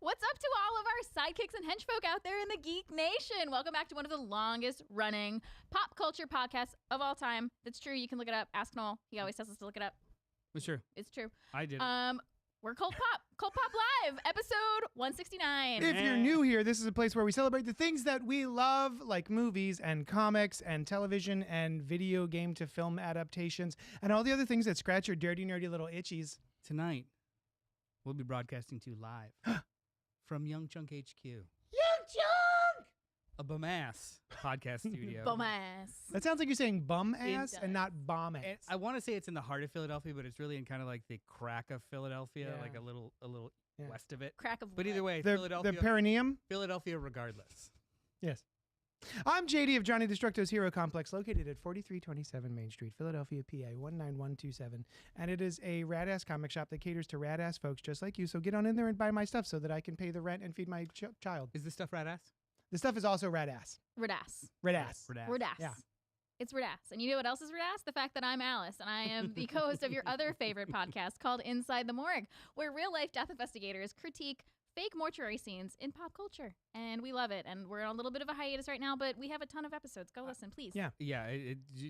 What's up to all of our sidekicks and henchfolk out there in the Geek Nation? Welcome back to one of the longest running pop culture podcasts of all time. That's true. You can look it up. Ask Noel. He always tells us to look it up. It's true. It's true. I did. We're CultPOP Live, episode 169. If you're new here, this is a place where we celebrate the things that we love, like movies and comics and television and video game to film adaptations and all the other things that scratch your dirty, nerdy little itchies. Tonight, we'll be broadcasting to you live from Young Chunk HQ. Young Chunk! A bum-ass podcast studio. Bum-ass. That sounds like you're saying bum ass and not bomb ass. And I want to say it's in the heart of Philadelphia, but it's really in kind of like the crack of Philadelphia, like a little west of it. Crack of But what? either way, the Philadelphia. perineum? Philadelphia regardless. Yes. I'm JD of Johnny Destructo's Hero Complex, located at 4327 Main Street, Philadelphia, PA 19127. And it is a rad-ass comic shop that caters to rad-ass folks just like you. So get on in there and buy my stuff so that I can pay the rent and feed my child. Is this stuff rad-ass? The stuff is also rad-ass. Radass. Rad-ass. Radass. Yeah. It's Radass. And you know what else is Radass? The fact that I'm Alice, and I am the co-host of your other favorite podcast called Inside the Morgue, where real-life death investigators critique fake mortuary scenes in pop culture. And we love it. And we're on a little bit of a hiatus right now, but we have a ton of episodes. Go listen, please. Yeah. Yeah,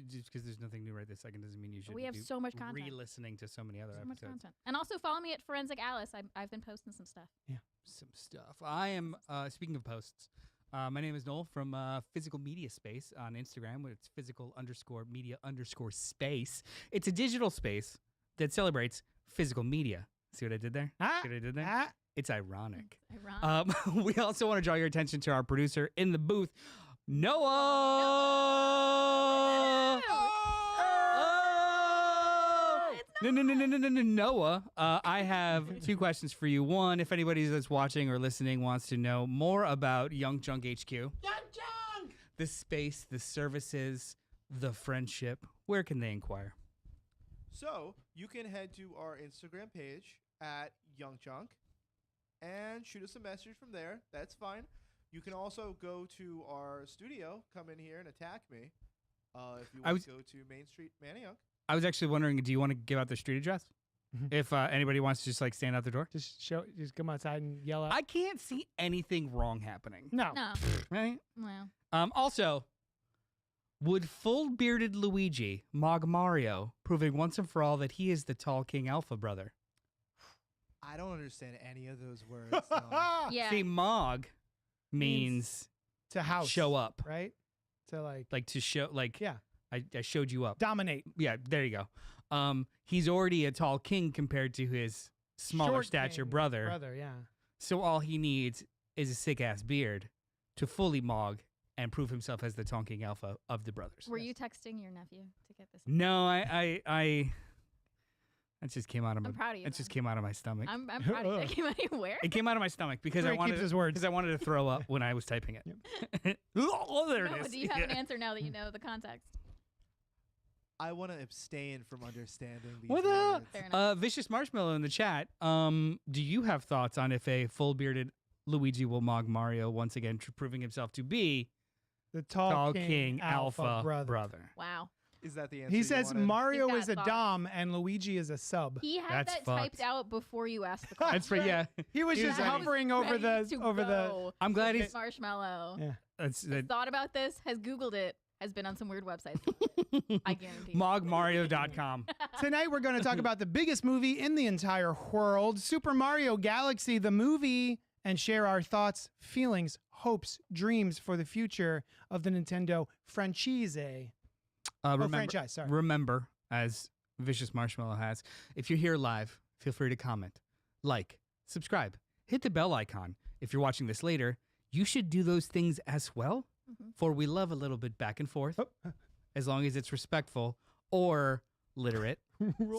just because there's nothing new right this second doesn't mean you should We have so much content. re-listening to so many other So much episodes. content. And also follow me at Forensic Alice. I've been posting some stuff. Yeah. Some stuff. I am, speaking of posts, my name is Noel from Physical Media Space on Instagram, where it's physical_media_space. It's a digital space that celebrates physical media. See what I did there? See what I did there? It's ironic. We also want to draw your attention to our producer in the booth, Noah. Noah. I have two questions for you. One, if anybody that's watching or listening wants to know more about Young Chunk HQ, Young Chunk! the space, the services, the friendship, where can they inquire? So you can head to our Instagram page at Young Chunk and shoot us a message from there. That's fine. You can also go to our studio, come in here and attack me. If you want to go to Main Street, Manayunk. I was actually wondering, do you want to give out their street address? If anybody wants to just like stand out the door? Just come outside and yell out. I can't see anything wrong happening. No. Right? Well. Also, would full-bearded Luigi mog Mario, proving once and for all that he is the tall King Alpha brother? I don't understand any of those words. No. Yeah. See, mog means to house. show up. Right? To like To show, yeah. I showed you up. Dominate. Yeah, there you go. He's already a tall king compared to his smaller Short stature king brother. Brother, yeah. So all he needs is a sick-ass beard to fully mog and prove himself as the tall King Alpha of the brothers. Were you texting your nephew to get this? No, I that just came out of my. I'm proud of you, It just man. came out of my stomach. I'm proud of you. That came out of where? It came out of my stomach because Ray keeps his words. because I wanted to throw up when I was typing it. Oh, there it No, is. do you have an answer now that you know the context? I want to abstain from understanding these What words. Fair enough. Vicious Marshmallow in the chat. Do you have thoughts on if a full-bearded Luigi will mog Mario once again, proving himself to be The tall King Alpha brother. Wow. Is that the answer? He you says wanted? Mario He's got is a thoughts. dom and Luigi is a sub. He had That's that fucked. typed out before you asked the question. That's right. Yeah, He was He just was ready. hovering over Ready the to over the go. I'm glad he's Marshmallow. yeah. that's that. Thought about this, has Googled it, has been on some weird websites. I guarantee. Mogmario.com. Tonight we're going to talk about the biggest movie in the entire world, Super Mario Galaxy, the movie, and share our thoughts, feelings, hopes, dreams for the future of the Nintendo franchise. Franchise, sorry. Remember, as Vicious Marshmallow has, if you're here live, feel free to comment, like, subscribe, hit the bell icon. If you're watching this later, you should do those things as well, for we love a little bit back and forth, as long as it's respectful or literate.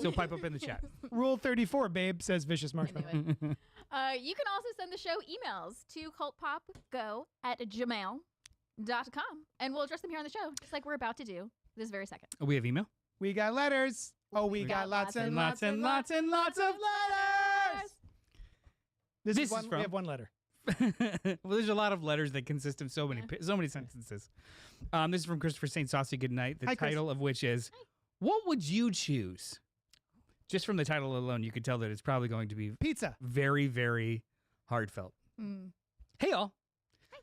So pipe up in the chat. Rule 34, babe, says Vicious Marshmallow. Anyway. You can also send the show emails to cultpopgo@gmail.com, and we'll address them here on the show, just like we're about to do this very second. We have email. We got letters. Oh, we got lots and lots and lots and lots of letters. This This is one, is from- we have one letter. Well, there's a lot of letters that consist of so many sentences. This is from Christopher St. Saucy Goodnight, the Hi, Chris. title of which is, What Would You Choose? Just from the title alone, you could tell that it's probably going to be Pizza. very, very heartfelt. Mm. Hey, y'all.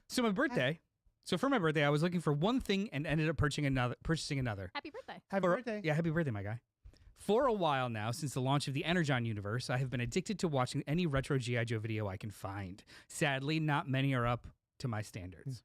So my birthday. So for my birthday, I was looking for one thing and ended up purchasing another. Happy birthday. Happy For- birthday. Yeah, happy birthday, my guy. For a while now, since the launch of the Energon universe, I have been addicted to watching any retro G.I. Joe video I can find. Sadly, not many are up to my standards.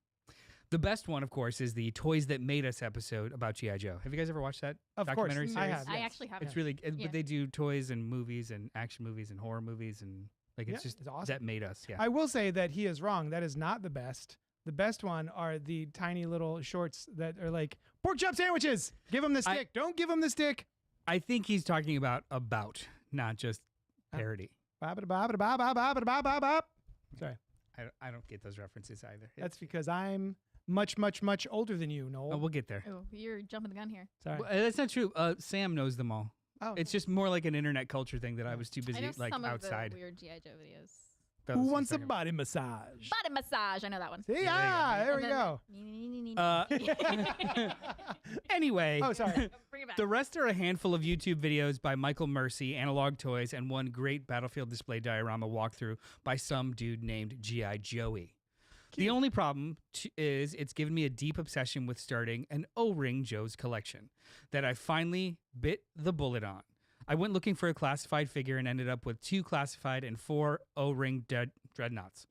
The best one, of course, is the Toys That Made Us episode about G.I. Joe. Have you guys ever watched that Of course, documentary I series? have. I yes. actually have. It's really, Yeah. but they do toys and movies and action movies and horror movies and like it's Yeah, just it's awesome. that made us. Yeah. I will say that he is wrong. That is not the best. The best one are the tiny little shorts that are like pork chop sandwiches. Give him the I- stick. Don't give him the stick. I think he's talking about, not just parody. Ba-ba-da-ba-ba-da-ba-ba-ba-ba-ba-ba. Sorry. I don't get those references either. That's because I'm much, much, much older than you, Noel. Oh, we'll get there. Oh, you're jumping the gun here. Sorry. Well, that's not true. Sam knows them all. Oh, It's just more like an internet culture thing that I was too I busy know like some outside. of the weird G.I. Joe videos. That who was wants a second. body massage? Body massage. I know that one. See, Yeah, there we go. Anyway, Oh, sorry. Bring it back. the rest are a handful of YouTube videos by Michael Mercy, Analog Toys, and one great Battlefield display diorama walkthrough by some dude named G.I. Joey. The only problem is it's given me a deep obsession with starting an O-Ring Joe's collection that I finally bit the bullet on. I went looking for a classified figure and ended up with 2 classified and 4 O-Ring dreadnoughts.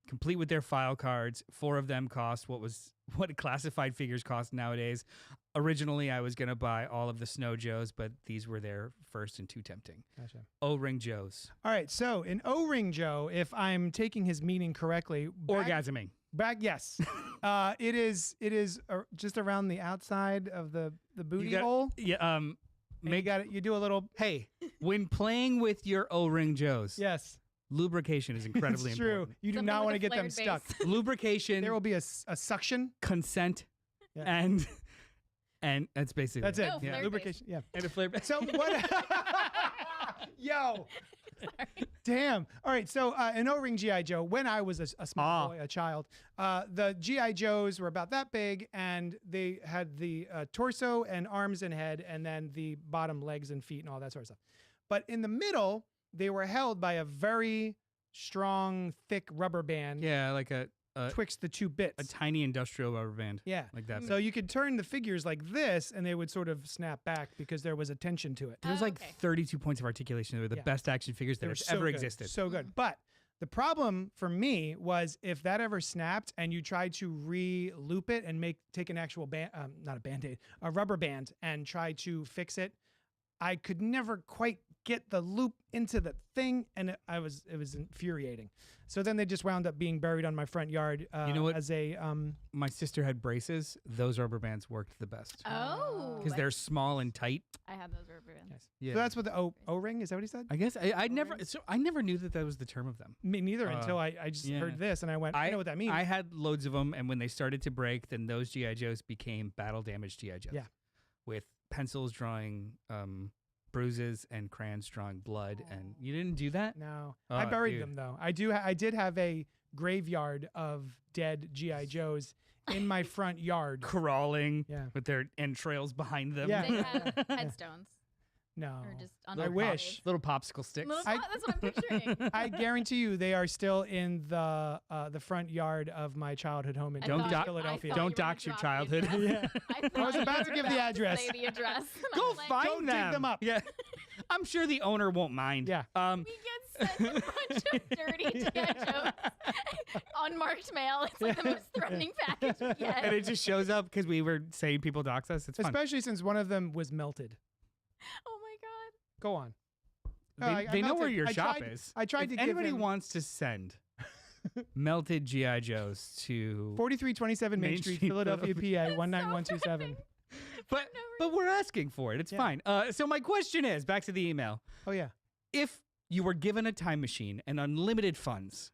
Complete with their file cards. 4 of them cost what classified figures cost nowadays. Originally, I was going to buy all of the Snow Joes, but these were there first and too tempting. Gotcha. O-Ring Joes. All right. So in O-Ring Joe, if I'm taking his meaning correctly, Orgasming. yes, it is just around the outside of the booty got- hole. Yeah, And you got it. You do a little. hey, when playing with your O-Ring Joes, Yes, lubrication is incredibly it's true. important. You do Something not with want a to get them flared stuck. base. Lubrication, There will be a suction. consent, Yeah. and that's basically That's it. No, Yeah, flared lubrication. Yeah. And a flare. So what? Yo. Sorry. Damn. All right. So an O-Ring G.I. Joe, when I was a small boy, a child, the G.I. Joes were about that big, and they had the torso and arms and head, and then the bottom legs and feet and all that sort of stuff. But in the middle, they were held by a very strong, thick rubber band Yeah, like a twixt the two bits. tiny industrial rubber band. Yeah. Like that. So you could turn the figures like this, and they would sort of snap back because there was a tension to it. There's like okay. 32 points of articulation. They were the Yeah. best action figures that They were have so ever good, existed. So good. But the problem for me was if that ever snapped and you tried to re-loop it and take an actual not a Band-Aid, a rubber band and try to fix it, I could never quite get the loop into the thing, and it was infuriating. So then they just wound up being buried on my front yard. You know what? As a My sister had braces. Those rubber bands worked the best Oh. because they're small and tight. I had those rubber bands. Yes. Yeah. So that's what the O-ring is. That what he said? I guess I never. O-rings. So I never knew that was the term of them. Me neither Uh, until I just yeah. heard this and I went, I know what that means. I had loads of them, and when they started to break, then those GI Joes became battle damaged GI Joes. Yeah. With pencils drawing bruises and crayons drawing blood, and you didn't do that. No, Oh, I buried dude. them though. I did have a graveyard of dead GI Joes in my front yard. Crawling Yeah. with their entrails behind them. Yeah. They have headstones No, or just I under wish. Little popsicle sticks. Little I- that's what I'm picturing. I guarantee you they are still in the front yard of my childhood home in Don't dox- Philadelphia. Don't dox your childhood. Yeah. I was about to give the address. Say the address. Go I was like, find Don't them. dig them up. Yeah, I'm sure the owner won't mind. Yeah. We get sent a bunch of dirty G.I. Joes. Unmarked mail. It's like the most threatening package yet. And it just shows up because we were saying people dox us. It's fun. Especially since one of them was melted. Oh my god. Go on. They, I they know melted. where your I shop tried- is. I tried if to give anybody him- wants to send melted GI Joes to 4327 Main Main Street, Street, Philadelphia, PA So 19127. but no but we're asking for it. It's Yeah. fine. So my question is, back to the email. Oh yeah. If you were given a time machine and unlimited funds,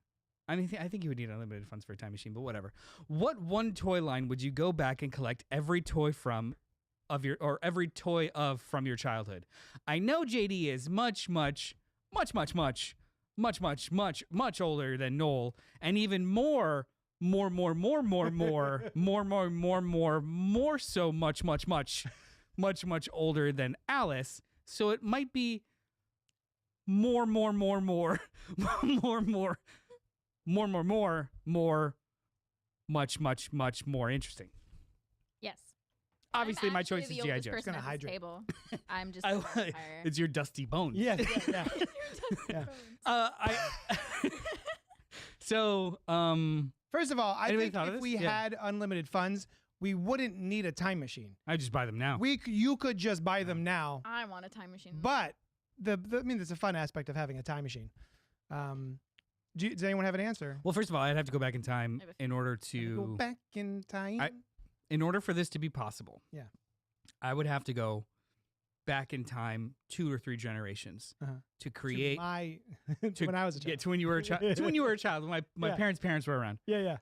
I mean, I think you would need unlimited funds for a time machine, but whatever. What one toy line would you go back and collect every toy from your childhood? I know JD is much older than Noel, and even more so much older than Alice. So it might be more much more interesting. Yes. Obviously, I'm my actually choice is the G.I. oldest Joe. person gonna at this hydrate. table. I'm just I a like- vampire. It's your dusty bones. Yeah. Yeah. Yeah. I. So, First of all, I Anybody think thought of if this? we Yeah. had unlimited funds, we wouldn't need a time machine. I just buy them now. You could just buy them now, I want a time machine. but I mean, there's a fun aspect of having a time machine. Does anyone have an answer? Well, first of all, I'd have to go back in time I have a in order Let me Go to, back in time. in order for this to be possible. Yeah. I would have to go back in time 2 or 3 generations Uh-huh. to To create. my to- when I was a Yeah, child. to when you were a child. To when you were a child. When my Yeah. parents were around. Yeah.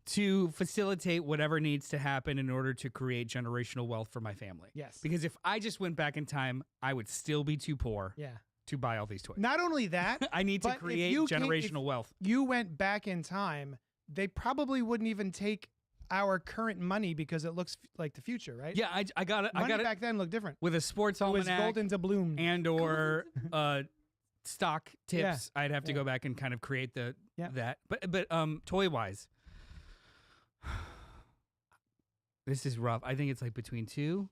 To facilitate whatever needs to happen in order to create generational wealth for my family. Yes. Because if I just went back in time, I would still be too poor Yeah. to buy all these toys. Not only that, I need to but if create you came- generational wealth. you went back in time, they probably wouldn't even take our current money because it looks like the future, right? Yeah, I got it. I Money got it back then looked different. with a sports It was almanac golden to bloom. and or stock tips. I'd have to Yeah. go back and kind of create Yeah. that. But toy wise, this is rough. I think it's like between 2.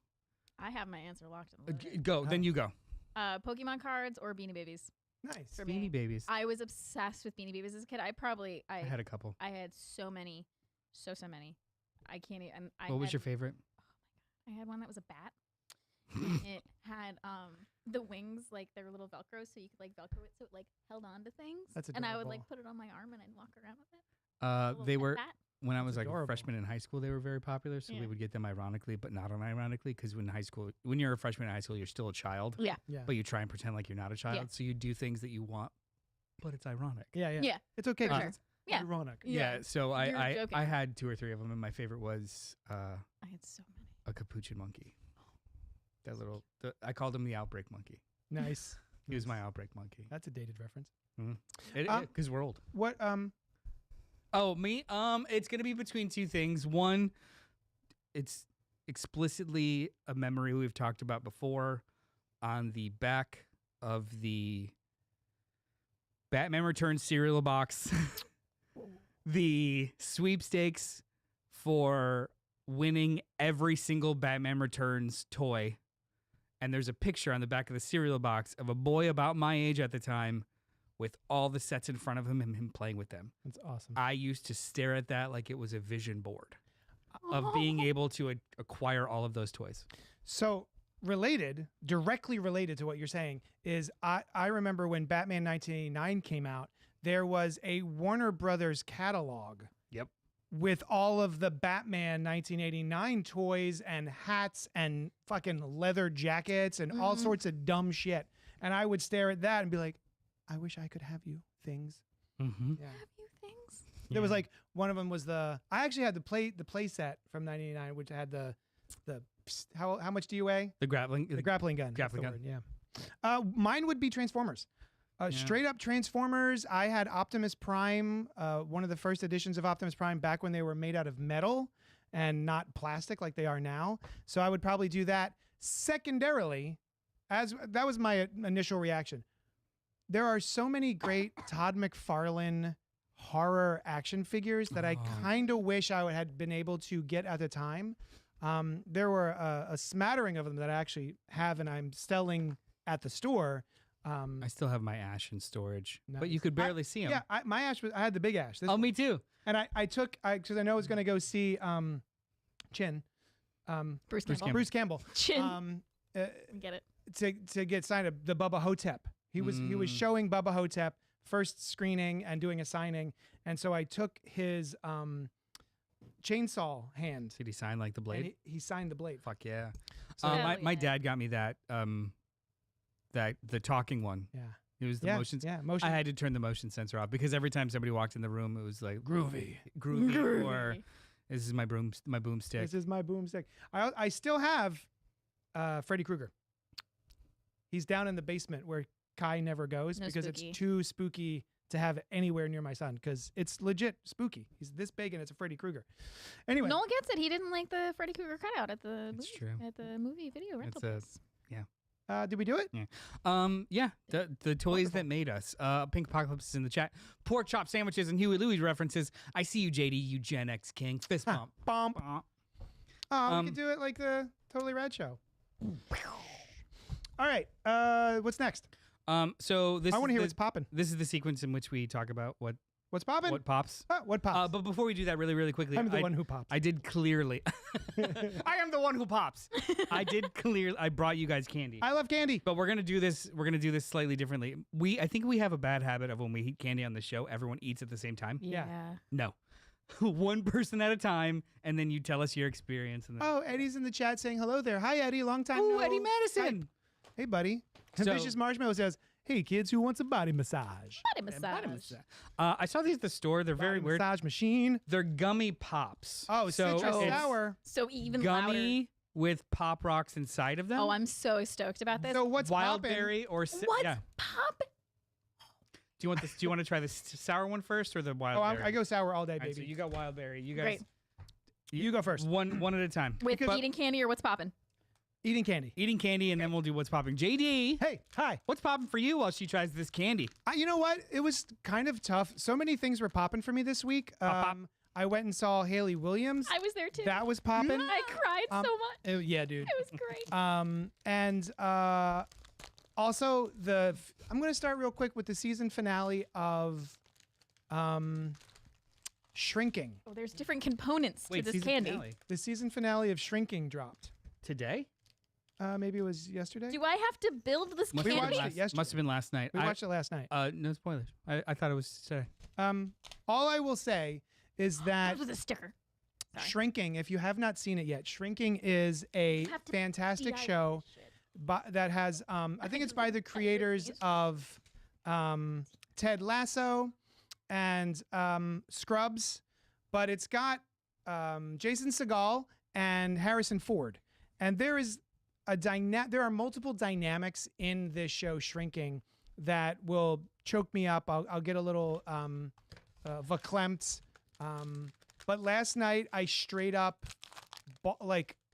I have my answer locked and loaded. Go, then you go. Pokemon cards or Beanie Babies. Nice. For me. Beanie Babies. I was obsessed with Beanie Babies as a kid. I I had a couple. I had so many. So many. I can't even. What was your favorite? I had one that was a bat. And it had the wings, like they were little Velcro, so you could like Velcro it so it like held on to things. That's and I would like adorable. put it on my arm and I'd walk around with it. A little They pet were bat. when I That's was like adorable. a freshman in high school. They were very popular, so Yeah. we would get them ironically, but not unironically, because when you're a freshman in high school, you're still a child, Yeah. Yeah. but you try and pretend like you're not a child. So you do things that you want, but it's ironic. Yeah. Yeah. It's okay. For 'cause sure. It's Yeah. ironic. Yeah. So You're I joking. had 2 or 3 of them, and my favorite was I had so many. a capuchin monkey. That little, I called him the outbreak monkey. Nice. He was my outbreak monkey. That's a dated reference. Because we're old. What? Oh, me? It's gonna be between 2 things. One, it's explicitly a memory we've talked about before. On the back of the Batman Returns cereal box, the sweepstakes for winning every single Batman Returns toy. And there's a picture on the back of the cereal box of a boy about my age at the time with all the sets in front of him and him playing with them. That's awesome. I used to stare at that like it was a vision board of being able to acquire all of those toys. So directly related to what you're saying is I remember when Batman 1989 came out, there was a Warner Brothers catalog. Yep. With all of the Batman 1989 toys and hats and fucking leather jackets and all sorts of dumb shit. And I would stare at that and be like, I wish I could have you things. Mm-hmm. Yeah. Have you things? There was like one of them was I actually had the play set from 99, which had the how much do you weigh? The grappling. The grappling gun. That's Grappling the gun. word, yeah. Mine would be Transformers. Straight up Transformers. I had Optimus Prime, one of the first editions of Optimus Prime back when they were made out of metal and not plastic like they are now. So I would probably do that. Secondarily, that was my initial reaction. There are so many great Todd McFarlane horror action figures that I kind of wish I had been able to get at the time. There were a smattering of them that I actually have and I'm selling at the store. I still have my Ash in storage, but Nice. you could barely see him. Yeah, my Ash I had the big Ash. This Oh, one. me too. And I took because I know I was going to go see Chin, Bruce Campbell. Bruce Campbell, Chin. uh, Get it. to get signed up the Bubba Hotep. He was showing Bubba Hotep first screening and doing a signing, and so I took his chainsaw hand. Did he sign like the And blade? he signed the blade. Fuck yeah. So My dad got me that the talking one. yeah, It was the yeah, motions. yeah, motion. I had to turn the motion sensor off because every time somebody walked in the room, it was like Groovy. groovy, or this is my boomstick. This is my boomstick. I still have Freddy Krueger. He's down in the basement where Kai never goes No because spooky. it's too spooky to have anywhere near my son because it's legit spooky. He's this big and it's a Freddy Krueger. Anyway, Noel gets it. He didn't like the Freddy Krueger cutout at the It's movie, true. at the movie video rental It's a- place. yeah. Did we do it? Yeah, the toys that made us. Pink Apocalypse is in the chat. Pork chop sandwiches and Huey Louie references. I see you, JD, you Gen X king. Fist bump. Bump. Bump. We could do it like the Totally Rad show. All right. What's next? So this I want to hear is what's popping. this is the sequence in which we talk about What's popping? what pops. What pops? But before we do that, really, really quickly, I'm the one who pops. I did clearly. I am the one who pops. I did clearly. I brought you guys candy. I love candy. But we're gonna do this. We're gonna do this slightly differently. I think we have a bad habit of when we eat candy on the show, everyone eats at the same time. Yeah. No, one person at a time, and then you tell us your experience. And then, Oh, Eddie's in the chat saying hello there. Hi, Eddie. Long time ooh, no. Eddie Madison. Hey, buddy. So- Vicious Marshmallow says, "Hey, kids, who wants a body massage? Body massage. I saw these at the store. They're very Body weird. Massage machine. They're gummy pops. Oh, so citrus it's sour. So even gummy louder. with pop rocks inside of them. Oh, I'm so stoked about this. So what's wild poppin'? berry or What's yeah. pop? Do you want this? Do you want to try the sour one first or the wild Oh, berry? I go sour all day, All right, baby. so you got wild berry. You guys, Great. You go first. one at a time. With Because- eating candy or what's popping? Eating candy. Eating candy, and then we'll do what's popping. JD, Hey, hi. what's popping for you while she tries this candy? You know what? It was kind of tough. So many things were popping for me this week. Pop, pop. I went and saw Haley Williams. I was there too. That was popping. I cried so much. Yeah, dude. It was great. And also I'm going to start real quick with the season finale of Shrinking. Oh, there's different components Wait, to this season candy. finale. The season finale of Shrinking dropped. Today? Maybe it was yesterday. Do I have to build this Must We have been candy? watched last- it yesterday. Must have been last night. We watched it last night. No spoilers. I thought it was today. All I will say is that That was a sticker. Sorry. Shrinking, if you have not seen it yet, Shrinking is a have to fantastic DIY show this shit. that has, I think it's by the creators of Ted Lasso and Scrubs, but it's got Jason Segel and Harrison Ford. And there is there are multiple dynamics in this show, Shrinking, that will choke me up. I'll get a little verklempt. But last night I straight up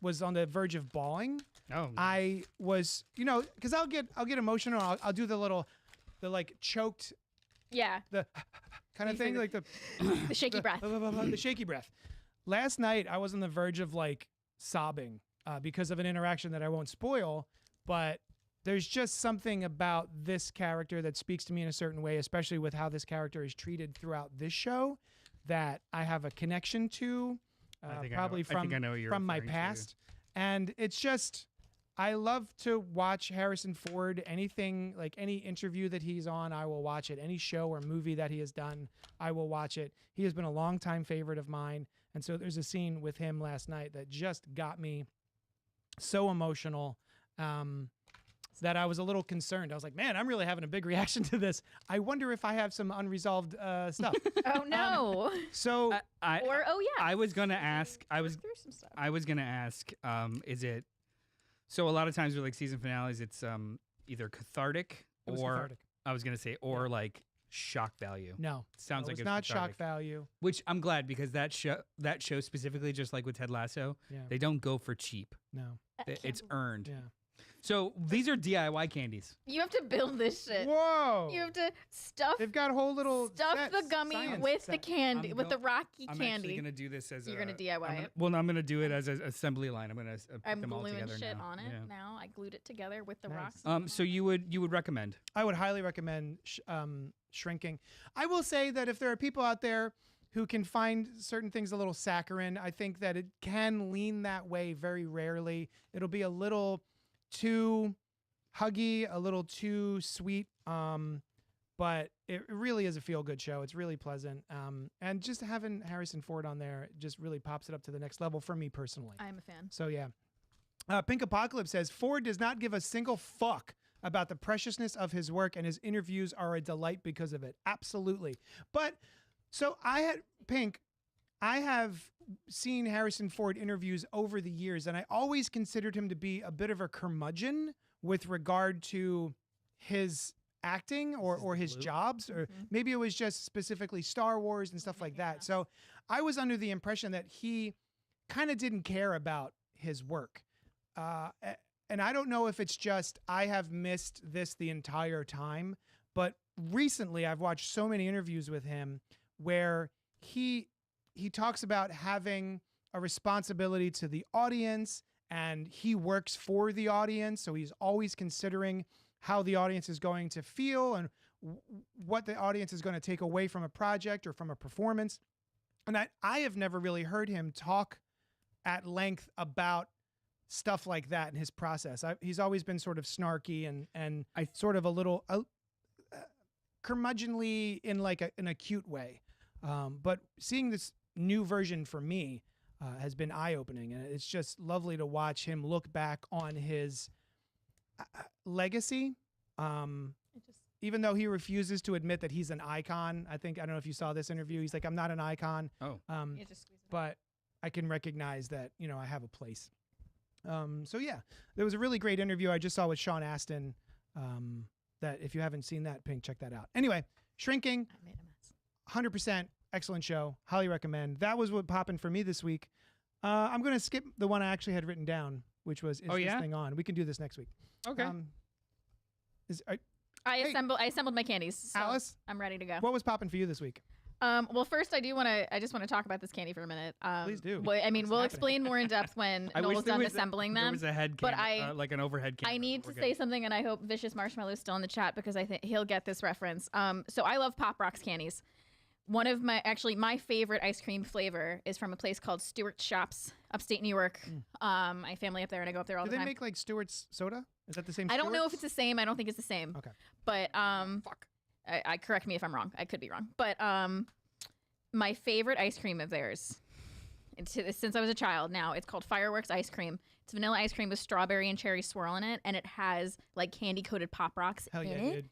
was on the verge of bawling. Oh, I was, because I'll get emotional. I'll do the like choked Yeah, the kind of thing, like the the shaky breath. the shaky breath. Last night I was on the verge of like sobbing because of an interaction that I won't spoil, but there's just something about this character that speaks to me in a certain way, especially with how this character is treated throughout this show, that I have a connection to, probably I think I know what you're from my referring to. past. And it's just, I love to watch Harrison Ford. Anything, like any interview that he's on, I will watch it. Any show or movie that he has done, I will watch it. He has been a longtime favorite of mine. And so there's a scene with him last night that just got me so emotional that I was a little concerned. I was like, man, I'm really having a big reaction to this. I wonder if I have some unresolved stuff. Oh no. So Or oh yeah. I was gonna ask. Through some stuff. I was gonna ask. Is it? So a lot of times with like season finales, it's either cathartic it was or cathartic. I was gonna say or like shock value. No, Sounds it like was it's not cathartic. shock value. Which I'm glad because that show specifically, just like with Ted Lasso, Yeah, they don't go for cheap. no, It's earned. yeah. So these are DIY candies. You have to build this shit. Whoa! You have to stuff They've got a whole little stuff set, the gummy science with the set. candy, I'm with the go- rocky I'm candy. actually gonna do this as You're a, gonna DIY I'm gonna- it? Well, no, I'm gonna do it as an assembly line. I'm gonna put I'm them all gluing together shit now. on it Yeah. now. I glued it together with the Nice. rocks. So you would recommend? I would highly recommend Shrinking. I will say that if there are people out there who can find certain things a little saccharine, I think that it can lean that way very rarely. It'll be a little too huggy, a little too sweet, but it really is a feel-good show. It's really pleasant, and just having Harrison Ford on there just really pops it up to the next level for me personally. I'm a fan. So yeah. Pink Apocalypse says Ford does not give a single fuck about the preciousness of his work, and his interviews are a delight because of it. Absolutely. But so I have seen Harrison Ford interviews over the years, and I always considered him to be a bit of a curmudgeon with regard to his acting or his jobs, or maybe it was just specifically Star Wars and stuff like that. So I was under the impression that he kind of didn't care about his work. and I don't know if it's just I have missed this the entire time, but recently I've watched so many interviews with him where he talks about having a responsibility to the audience, and he works for the audience, so he's always considering how the audience is going to feel and what the audience is going to take away from a project or from a performance. And I have never really heard him talk at length about stuff like that in his process. He's always been sort of snarky and sort of a little curmudgeonly in like an acute way. But seeing this new version for me has been eye-opening, and it's just lovely to watch him look back on his legacy. Even though he refuses to admit that he's an icon. I don't know if you saw this interview. He's like, I'm not an icon. Oh. But I can recognize that, I have a place. So yeah, there was a really great interview I just saw with Sean Astin. That if you haven't seen that, Pink, check that out. Anyway, Shrinking. I made a mess. 100% excellent show. Highly recommend. That was what popping for me this week. I'm going to skip the one I actually had written down, which was, is this thing on? We can do this next week. Okay. I assembled my candies. So Alice? I'm ready to go. What was popping for you this week? Well, first I just want to talk about this candy for a minute. Please do. Well, I mean, What's we'll happening? explain more in depth when Noel's done assembling them. There was a head But camera, like an overhead camera. I need to say something, and I hope Vicious Marshmallow is still in the chat because I think he'll get this reference. So I love Pop Rocks candies. One of my favorite ice cream flavor is from a place called Stewart's Shops, upstate New York. My family up there, and I go up there all the time. Do they make like Stewart's soda? Is that the same? I don't know if Stewart's? it's the same. I don't think it's the same. Okay. But Fuck. I correct me if I'm wrong. I could be wrong. But my favorite ice cream of theirs, since I was a child now, it's called Fireworks ice cream. It's vanilla ice cream with strawberry and cherry swirl in it, and it has like candy coated Pop Rocks Hell yeah, in it. dude.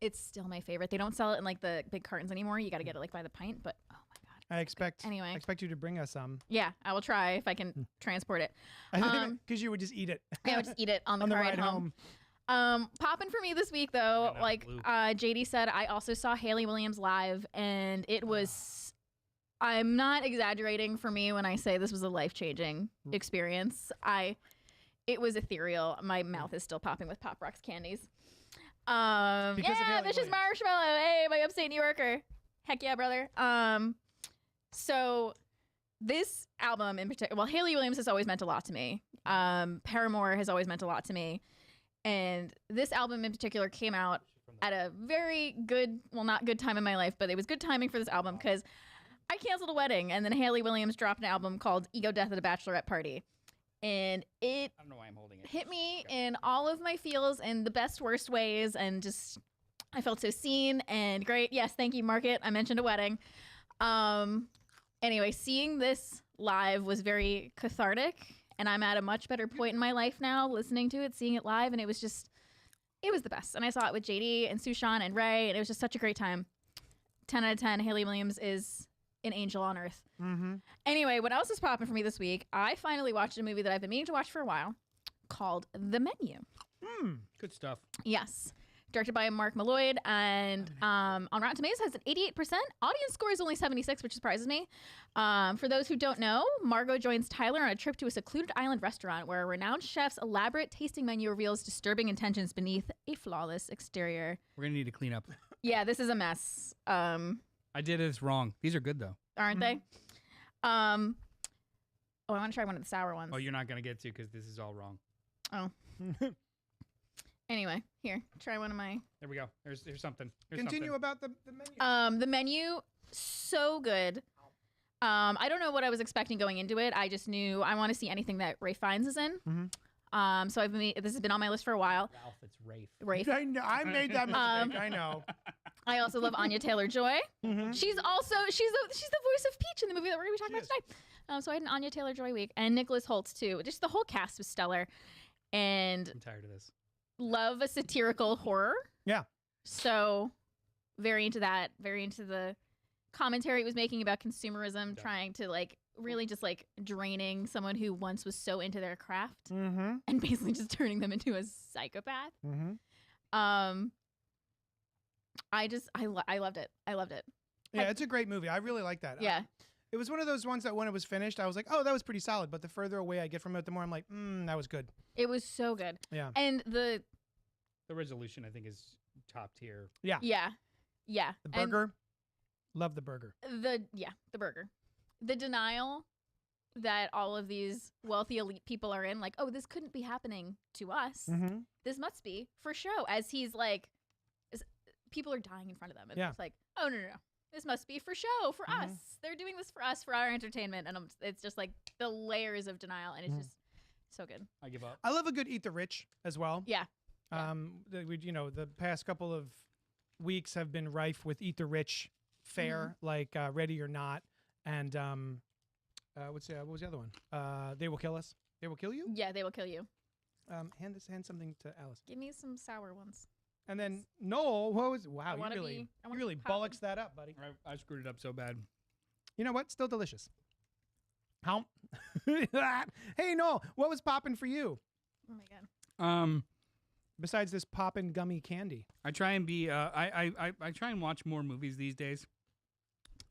It's still my favorite. They don't sell it in like the big cartons anymore. You got to get it like by the pint. But oh my god. I expect you to bring us some. Yeah, I will try if I can transport it. Because you would just eat it. I would just eat it on the car ride home. Popping for me this week though, like JD said, I also saw Hayley Williams live, and it was. I'm not exaggerating for me when I say this was a life-changing experience. It was ethereal. My mouth is still popping with Pop Rocks candies. Vicious Marshmallow. Hey, my upstate New Yorker. Heck yeah, brother. So this album in particular, well, Hayley Williams has always meant a lot to me. Paramore has always meant a lot to me. And this album in particular came out at a very good, well, not good time in my life, but it was good timing for this album because I canceled a wedding, and then Hayley Williams dropped an album called Ego Death at a Bachelorette Party. And it I don't know why I'm holding it. hit me in all of my feels in the best, worst ways, and just I felt so seen and great. Yes, thank you, Market. I mentioned a wedding. Anyway, seeing this live was very cathartic, and I'm at a much better point in my life now listening to it, seeing it live, and it was the best. And I saw it with JD and Sushan and Ray, and it was just such a great time. 10 out of 10. Hayley Williams is an angel on earth. Mm-hmm. Anyway, what else is popping for me this week? I finally watched a movie that I've been meaning to watch for a while called The Menu. Good stuff. Yes. Directed by Mark Malloyd, and on Rotten Tomatoes has an 88%. Audience score is only 76, which surprises me. For those who don't know, Margot joins Tyler on a trip to a secluded island restaurant where a renowned chef's elaborate tasting menu reveals disturbing intentions beneath a flawless exterior. We're going to need to clean up. Yeah, this is a mess. I did this wrong. These are good, though. Aren't they? I want to try one of the sour ones. Oh, you're not going to get to because this is all wrong. Oh. Anyway, here, try one of my. There we go. Here's something. Continue about the menu. The menu, so good. I don't know what I was expecting going into it. I just knew I want to see anything that Rafe Fiennes is in. Mm-hmm. So this has been on my list for a while. Ralph, it's Rafe. Rafe. I know, I made that mistake. I know. I also love Anya Taylor-Joy. Mm-hmm. She's the voice of Peach in the movie that we're going to be talking about tonight. So I had an Anya Taylor-Joy week, and Nicholas Holtz too. Just the whole cast was stellar, and I'm tired of this. love a satirical horror. Yeah. So very into that. Very into the commentary it was making about consumerism, trying to like really just like draining someone who once was so into their craft and basically just turning them into a psychopath. I loved it. I loved it. Yeah, it's a great movie. I really like that. Yeah. It was one of those ones that when it was finished, I was like, oh, that was pretty solid. But the further away I get from it, the more I'm like, that was good. It was so good. Yeah. And the resolution, I think, is top tier. yeah. The burger. Love the burger. The burger. The denial that all of these wealthy elite people are in, like, oh, this couldn't be happening to us. Mm-hmm. This must be for show. As he's like, people are dying in front of them. And Yeah. it's like, oh, no. This must be for show, for Mhm. us. They're doing this for us, for our entertainment. And it's just like the layers of denial. And it's just so good. I give up. I love a good eat the rich as well. Yeah. The past couple of weeks have been rife with eat the rich fare, like Ready or Not, and what was the other one? They Will Kill Us. They Will Kill You. Yeah, they will kill you. Hand something to Alice. Give me some sour ones. And then Noel, wow, I you wanna really be poppin'. bollocks that up, buddy. I screwed it up so bad. You know what? Still delicious. How? Hey Noel, what was popping for you Oh my god. besides this poppin' gummy candy? I try and be. I try and watch more movies these days.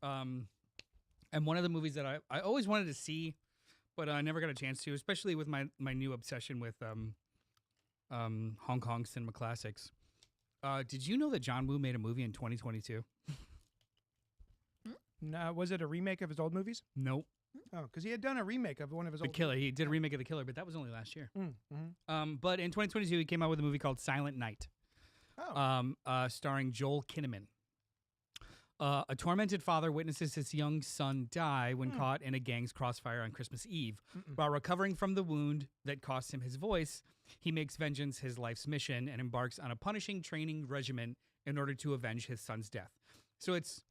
And one of the movies that I always wanted to see, but I never got a chance to, especially with my new obsession with Hong Kong cinema classics. Did you know that John Woo made a movie in 2022? No, was it a remake of his old movies? Nope. Oh, because he had done a remake of one of his The old Killer. He did a remake of The Killer, but that was only last year. Mm-hmm. But in 2022, he came out with a movie called Silent Night, starring Joel Kinnaman. A tormented father witnesses his young son die when caught in a gang's crossfire on Christmas Eve. While recovering from the wound that cost him his voice, he makes vengeance his life's mission and embarks on a punishing training regimen in order to avenge his son's death. So it's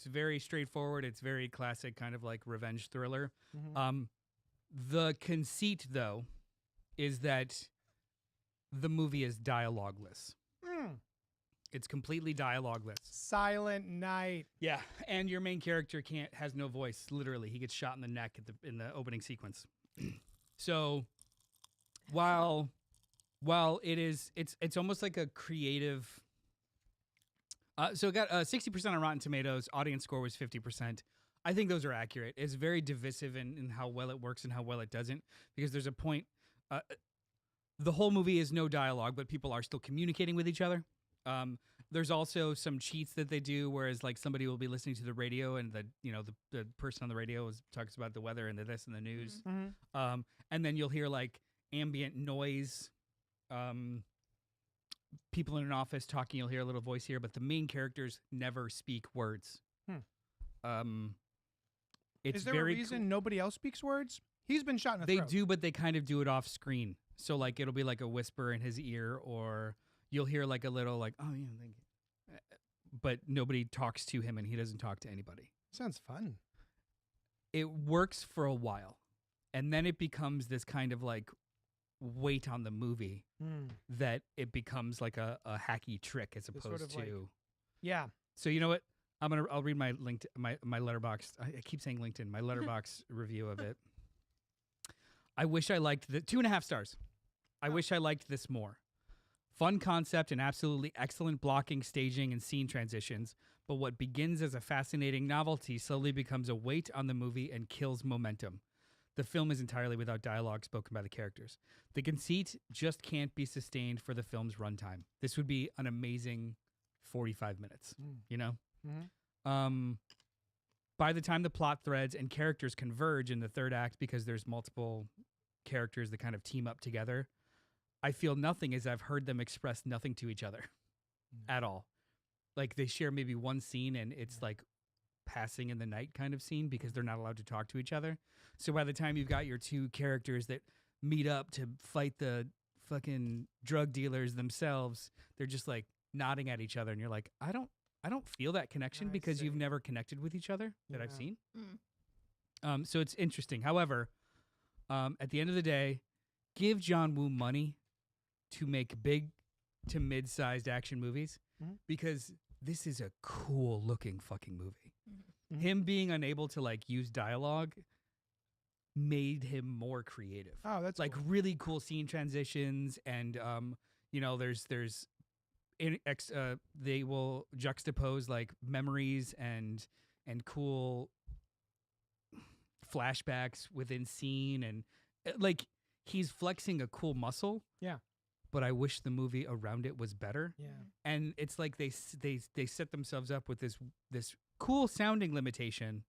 very straightforward. It's very classic, kind of like revenge thriller. The conceit, though, is that the movie is dialogueless. It's completely dialogueless. Silent Night. Yeah, and your main character has no voice. Literally, he gets shot in the neck in the opening sequence. So, while it's almost like a creative. So it got 60% on Rotten Tomatoes. Audience score was 50%. I think those are accurate. It's very divisive in how well it works and how well it doesn't, because there's a point. The whole movie is no dialogue, but people are still communicating with each other. There's also some cheats that they do, whereas like somebody will be listening to the radio and the person on the radio talks about the weather and the this and the news. And then you'll hear like ambient noise, people in an office talking, you'll hear a little voice here, but the main characters never speak words. It's Is there a reason nobody else speaks words? He's been shot in the throat. They do, but they kind of do it off screen. So like it'll be like a whisper in his ear, or you'll hear like a little like, oh yeah, thank you. But nobody talks to him and he doesn't talk to anybody. Sounds fun. It works for a while. And then it becomes this kind of like weight on the movie that it becomes like a hacky trick as opposed sort of to. like, yeah. So you know what? I'll read my my Letterboxd. I keep saying LinkedIn. My Letterboxd review of it. I wish I liked 2.5 stars. I wish I liked this more. Fun concept and absolutely excellent blocking, staging, and scene transitions. But what begins as a fascinating novelty slowly becomes a weight on the movie and kills momentum. The film is entirely without dialogue spoken by the characters. The conceit just can't be sustained for the film's runtime. This would be an amazing 45 minutes, you know? By the time the plot threads and characters converge in the third act, because there's multiple characters that kind of team up together, I feel nothing as I've heard them express nothing to each other at all. Like they share maybe one scene and it's like passing in the night kind of scene because they're not allowed to talk to each other. So by the time you've got your two characters that meet up to fight the fucking drug dealers themselves, they're just like nodding at each other and you're like, I don't feel that connection because you've never connected with each other that I've seen. So it's interesting. However, at the end of the day, give John Woo money to make big to mid-sized action movies because this is a cool looking fucking movie. Him being unable to like use dialogue made him more creative. Oh, that's like cool. Really cool scene transitions, and they will juxtapose like memories and cool flashbacks within scene, and like he's flexing a cool muscle. Yeah. But I wish the movie around it was better. Yeah. And it's like they set themselves up with this cool sounding limitation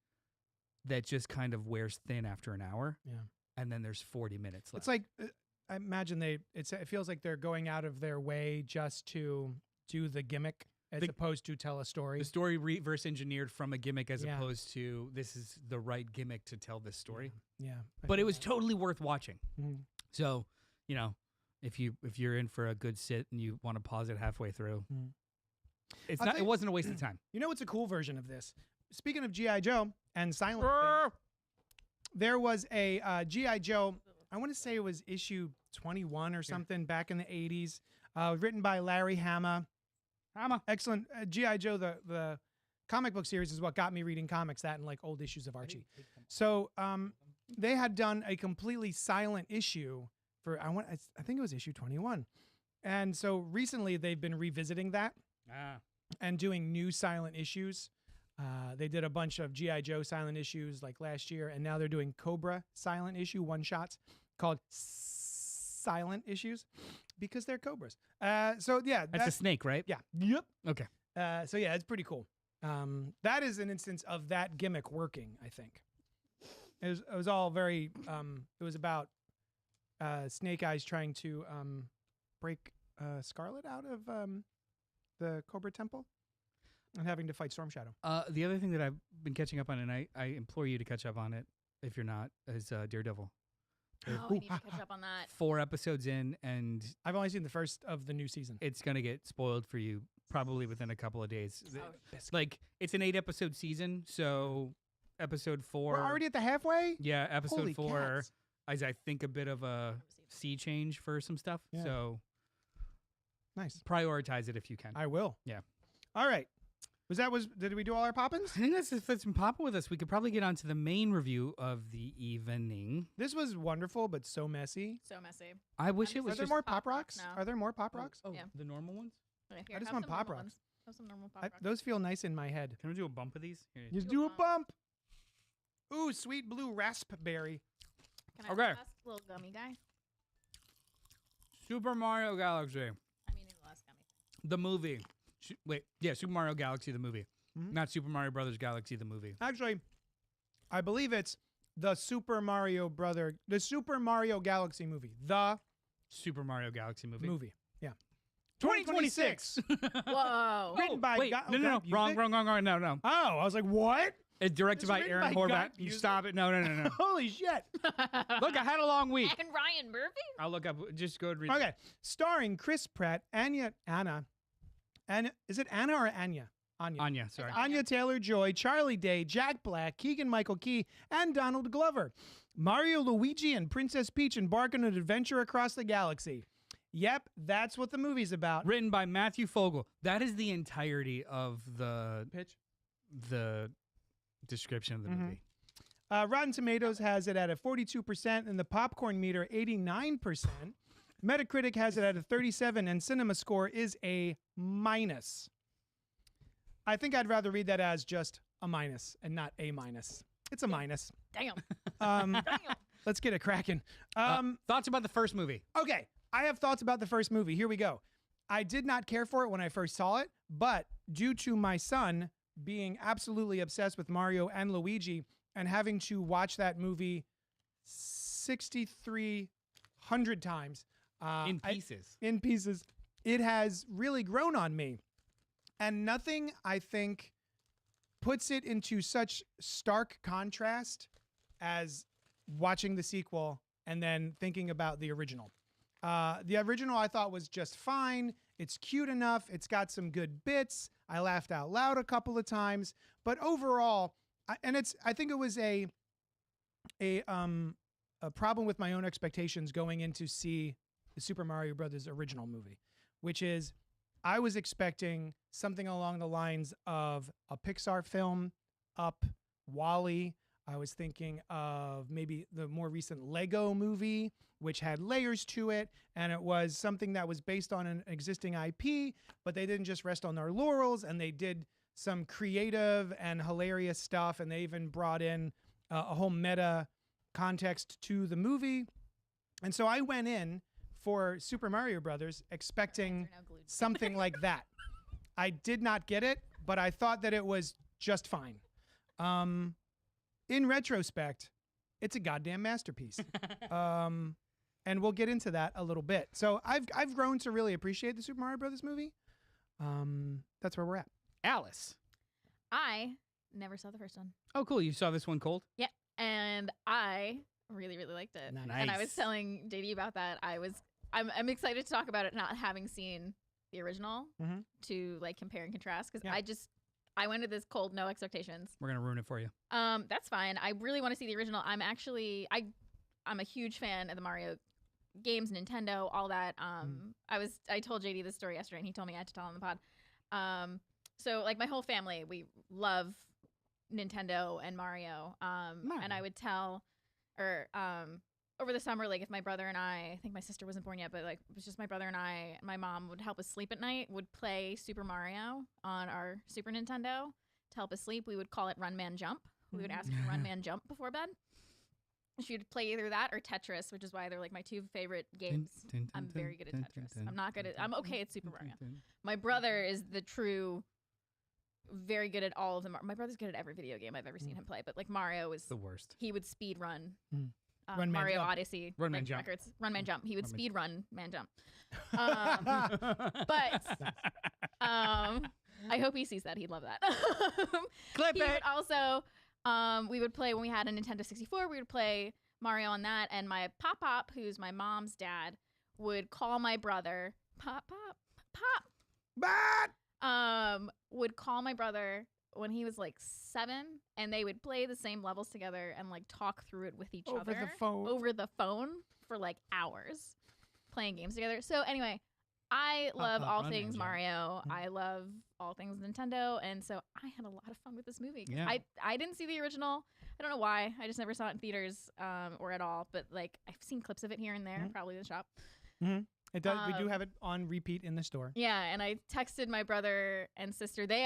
that just kind of wears thin after an hour. Yeah. And then there's 40 minutes left. It's like I imagine it feels like they're going out of their way just to do the gimmick as opposed to tell a story. The story reverse engineered from a gimmick as Yeah. opposed to this is the right gimmick to tell this story. Yeah. But it was totally worth watching. Mhm. So, you know, if you're in for a good sit and you want to pause it halfway through, Mhm. it's I'll not. tell It you- wasn't a waste of time. You know what's a cool version of this? Speaking of G.I. Joe and silent things, there was a G.I. Joe, I want to say it was issue 21 or something back in the 80s, written by Larry Hama. Excellent. G.I. Joe, the comic book series is what got me reading comics, that and like old issues of Archie. So they had done a completely silent issue for, I think it was issue 21. And so recently they've been revisiting that and doing new silent issues. They did a bunch of G.I. Joe silent issues like last year, and now they're doing Cobra silent issue one-shots called silent issues because they're cobras. So yeah. That's a snake, right? Yeah. Yep. Okay. So yeah, it's pretty cool. That is an instance of that gimmick working, I think. It was all very, it was about Snake Eyes trying to break Scarlet out of the Cobra Temple and having to fight Storm Shadow. The other thing that I've been catching up on, and I implore you to catch up on it if you're not, is Daredevil. Oh, I need to catch up on that. 4 episodes in, and I've only seen the first of the new season. it's going to get spoiled for you probably within a couple of days. Oh, Like, it's an 8-episode season, so episode 4... We're already at the halfway? Yeah, episode Holy 4 cats. is, I think, a bit of a sea change for some stuff. Yeah. So Nice. prioritize it if you can. I will. Yeah. All right. Did we do all our poppins? I think that's been popping with us. We could probably get on to the main review of the evening. This was wonderful, but so messy. So messy. I wish it Are was Are there just more Pop Pop Rocks Rocks? now. Are there more Pop Rocks? Oh, Yeah. the normal ones. Okay, I just have want some Pop normal Rocks. ones. Have some normal Pop Rocks. Those feel nice in my head. Can we do a bump of these? Here. Just Do do a a bump. Ooh, sweet blue raspberry. Can I have Okay. the last little gummy guy? Super Mario Galaxy, I mean, the last gummy. the movie. Super Mario Galaxy, the movie, Mhm. not Super Mario Brothers Galaxy, the movie. Actually, I believe it's the Super Mario Galaxy movie. The Super Mario Galaxy movie. movie. Yeah. 2026. Whoa. Written by Wait, Guy- no, oh, no, God, wrong, music? wrong, no. Oh, I was like, what? It's directed It's by written Aaron by Horvath. Guy You Music? stop it. No. Holy shit. Look, I had a long week. And Ryan Murphy? I'll look up. Just go and read. Okay. Starring Chris Pratt, Anna. Is it Anna or Anya? Anya, sorry. Anya Taylor-Joy, Charlie Day, Jack Black, Keegan-Michael Key, and Donald Glover. Mario, Luigi, and Princess Peach embark on an adventure across the galaxy. Yep, that's what the movie's about. Written by Matthew Fogel. That is the entirety of the description of the Mhm. movie. Rotten Tomatoes has it at a 42%, and the popcorn meter 89%. Metacritic has it at a 37, and Cinema Score is a minus. I think I'd rather read that as just a minus and not a minus. It's a minus. Damn. Um, Damn. let's get it cracking. Thoughts about the first movie? Okay, I have thoughts about the first movie. Here we go. I did not care for it when I first saw it, but due to my son being absolutely obsessed with Mario and Luigi and having to watch that movie 6,300 times In pieces. in pieces, it has really grown on me. And nothing, I think, puts it into such stark contrast as watching the sequel and then thinking about the original. The original I thought was just fine. It's cute enough. It's got some good bits. I laughed out loud a couple of times, but overall, I think it was a problem with my own expectations going in to see the Super Mario Brothers original movie, which is I was expecting something along the lines of a Pixar film, Up, WALL-E. I was thinking of maybe the more recent Lego movie, which had layers to it, and it was something that was based on an existing IP, but they didn't just rest on their laurels, and they did some creative and hilarious stuff, and they even brought in a whole meta context to the movie. And so I went in for Super Mario Brothers expecting Are now glued. something like that. I did not get it, but I thought that it was just fine. In retrospect, it's a goddamn masterpiece. And we'll get into that a little bit. So I've grown to really appreciate the Super Mario Brothers movie. That's where we're at. Alice. I never saw the first one. Oh, cool. You saw this one cold? Yeah, and I really, really liked it. Nice. And I was telling JD about that. I'm excited to talk about it, not having seen the original Mhm. to like compare and contrast because Yeah. I went to this cold, no expectations. We're going to ruin it for you. That's fine. I really want to see the original. I'm a huge fan of the Mario games, Nintendo, all that. I told JD this story yesterday, and he told me I had to tell on the pod. So like my whole family, we love Nintendo and Mario. And I would tell, or over the summer, like if my brother and I think my sister wasn't born yet, but like it was just my brother and I, my mom would help us sleep at night, would play Super Mario on our Super Nintendo to help us sleep. We would call it Run Man Jump. We would ask for Run Man Jump before bed. She would play either that or Tetris, which is why they're like my two favorite games. I'm very good at Tetris. I'm not good at. I'm okay at Super Mario. My brother is the true, very good at all of them. My brother's good at every video game I've ever seen him play, but like Mario is The worst. he would speed run. Run Man Mario Jump. Odyssey. Run Man like Jump. records. Run Man Jump. He would Run Man speed run Man Jump. But I hope he sees that. He'd love that. Clip He it. would also, we would play when we had a Nintendo 64. We would play Mario on that, and my pop, who's my mom's dad, would call my brother pop, would call my brother when he was like 7, and they would play the same levels together and like talk through it with each Over other the phone. over the phone for like hours playing games together. So anyway, I love Pop, all Run things Man Jump. Mario. I love all things Nintendo, and so I had a lot of fun with this movie. Yeah. I didn't see the original. I don't know why. I just never saw it in theaters or at all. But like I've seen clips of it here and there, probably in the shop. It does. We do have it on repeat in the store. Yeah, and I texted my brother and sister. They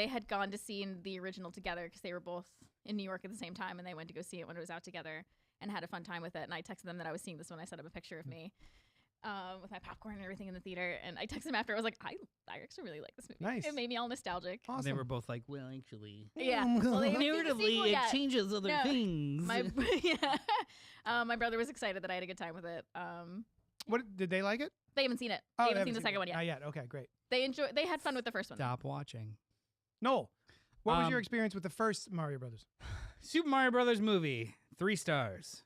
had gone to see the original together because they were both in New York at the same time, and they went to go see it when it was out together and had a fun time with it. And I texted them that I was seeing this one. I set up a picture of me with my popcorn and everything in the theater, and I texted them after. I was like, I actually really like this movie. Nice. It made me all nostalgic. Awesome. They were both like, well, actually. Yeah. Well, they haven't seen the sequel yet. changes other No. things. My brother was excited that I had a good time with it. What did they like it? They haven't seen it. Oh, They haven't seen the second one yet. Not yet. Okay, great. They had fun with the first one. Stop watching. Noel, what was your Um, experience with the first Mario Brothers? Super Mario Brothers movie, 3 stars.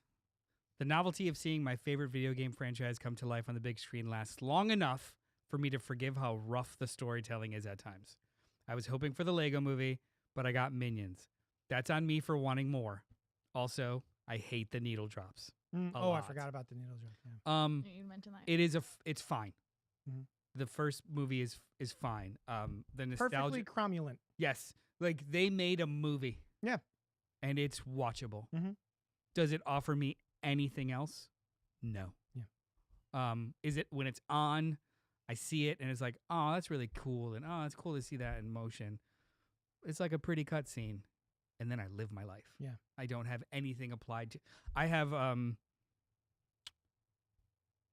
The novelty of seeing my favorite video game franchise come to life on the big screen lasts long enough for me to forgive how rough the storytelling is at times. I was hoping for the Lego movie, but I got Minions. That's on me for wanting more. Also, I hate the needle drops. I lot. forgot about the needle drop. Yeah. You mentioned that. It's fine. Mhm. The first movie is fine. The nostalgia. Perfectly cromulent. Yes, like they made a movie. Yeah. And it's watchable. Mhm. Does it offer me anything else? No. Yeah. Is it when it's on, I see it and it's like, oh, that's really cool, and oh, it's cool to see that in motion. It's like a pretty cutscene, and then I live my life. Yeah. I don't have anything applied to. I have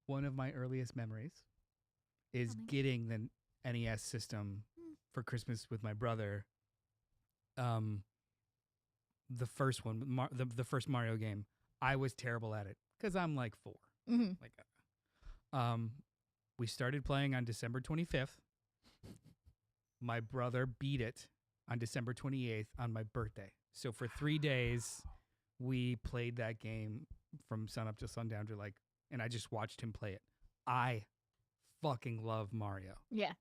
one of my earliest memories is Tell me. getting the NES system for Christmas with my brother. The first one, the first Mario game, I was terrible at it because I'm like 4. Mm-hmm. Like, we started playing on December 25th. My brother beat it on December 28th on my birthday. So for 3 days, we played that game from sunup to sundown to like, and I just watched him play it. I fucking love Mario. Yeah.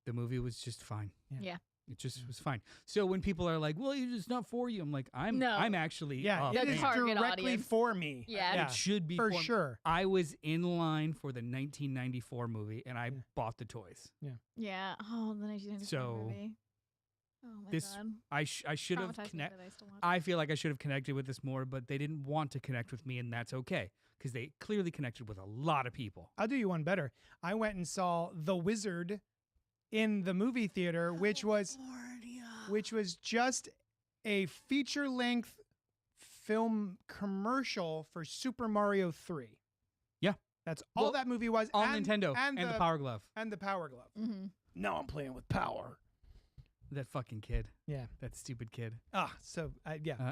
The movie was just fine. Yeah. It just was fine. So when people are like, "Well, it's not for you," I'm like, "I'm actually Yeah, a it is fan. target directly audience. for me. Yeah. It should be for for sure. I was in line for the 1994 movie, and I bought the toys. Yeah. Oh, the 1994 So, movie. Oh my this- god. I should have Traumatized me connected. that I still watch I feel like I should have connected with this more, but they didn't want to connect with me, and that's okay because they clearly connected with a lot of people. I'll do you one better. I went and saw The Wizard in the movie theater, which was just a feature-length film commercial for Super Mario 3. Yeah. That's all Well, that movie was. All and, Nintendo and the Power Glove. And the Power Glove. Mm-hmm. Now I'm playing with power. That fucking kid. Yeah. That stupid kid. Yeah. So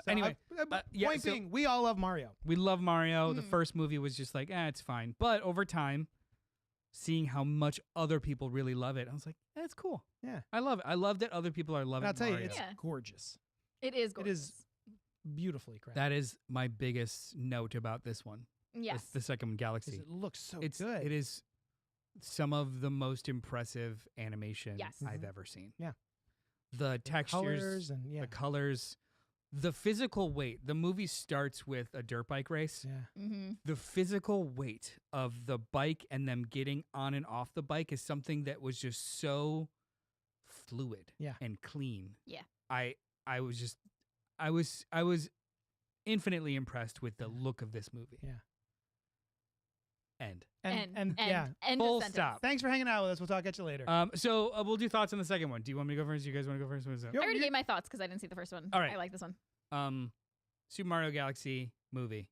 Anyway, point being, we all love Mario. We love Mario. The Mhm. first movie was just like, it's fine. But over time, seeing how much other people really love it, I was like, it's cool. Yeah. I love it. I love that other people are loving And I'll tell Mario. you, it's Yeah. gorgeous. It is gorgeous. It is beautifully crafted. That is my biggest note about this one. Yes. The second one, 'Cause Galaxy. it looks so It's good. It is some of the most impressive animation Yes. I've Mhm. ever seen. Yeah. The textures, Colors and yeah. the colors, the physical weight. The movie starts with a dirt bike race. Yeah. Mm-hmm. The physical weight of the bike and them getting on and off the bike is something that was just so fluid Yeah. and clean. Yeah. I was infinitely impressed with the look of this movie. Yeah. End. And yeah. End Full of sentence. stop. Thanks for hanging out with us. We'll talk at you later. So we'll do thoughts on the second one. Do you want me to go first? You guys want to go first? What is that? Yo, I already you- gave my thoughts because I didn't see the first one. All right. I like this one. Super Mario Galaxy movie,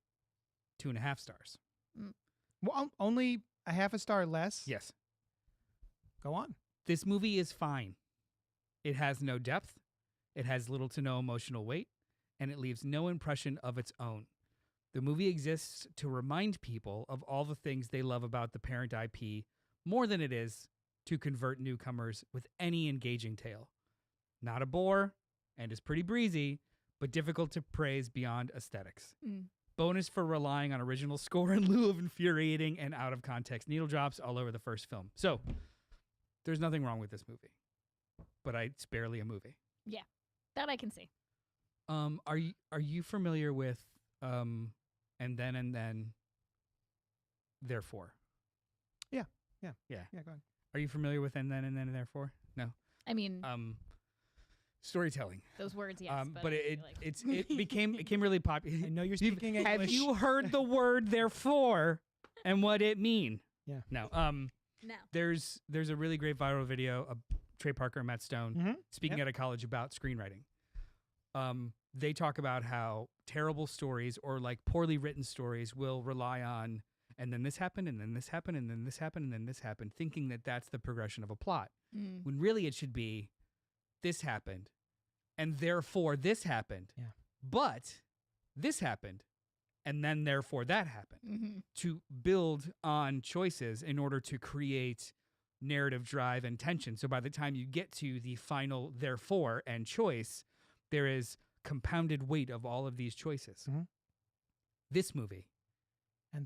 2.5 stars. Well, only a half a star less. Yes. Go on. This movie is fine. It has no depth. It has little to no emotional weight, and it leaves no impression of its own. The movie exists to remind people of all the things they love about the parent IP more than it is to convert newcomers with any engaging tale. Not a bore, and is pretty breezy, but difficult to praise beyond aesthetics. Mm. Bonus for relying on original score in lieu of infuriating and out of context needle drops all over the first film. So, there's nothing wrong with this movie, but it's barely a movie. That I can see. Are you familiar with and then therefore? Yeah. Yeah. Yeah, go on. Are you familiar with and then therefore? No. I mean, Storytelling. those words, yes. But I it feel like- became really popular. I know you're speaking English. Have you heard the word therefore and what it mean? Yeah. No. No. There's a really great viral video of Trey Parker and Matt Stone Mhm. speaking Yep. at a college about screenwriting. They talk about how terrible stories or like poorly written stories will rely on, and then this happened, and then this happened, and then this happened, and then this happened, thinking that that's the progression of a plot. Mm. When really it should be, this happened, and therefore this happened. Yeah. But this happened, and then therefore that happened. Mm-hmm. To build on choices in order to create narrative drive and tension. So by the time you get to the final therefore and choice, there is compounded weight of all of these choices. Mhm. This movie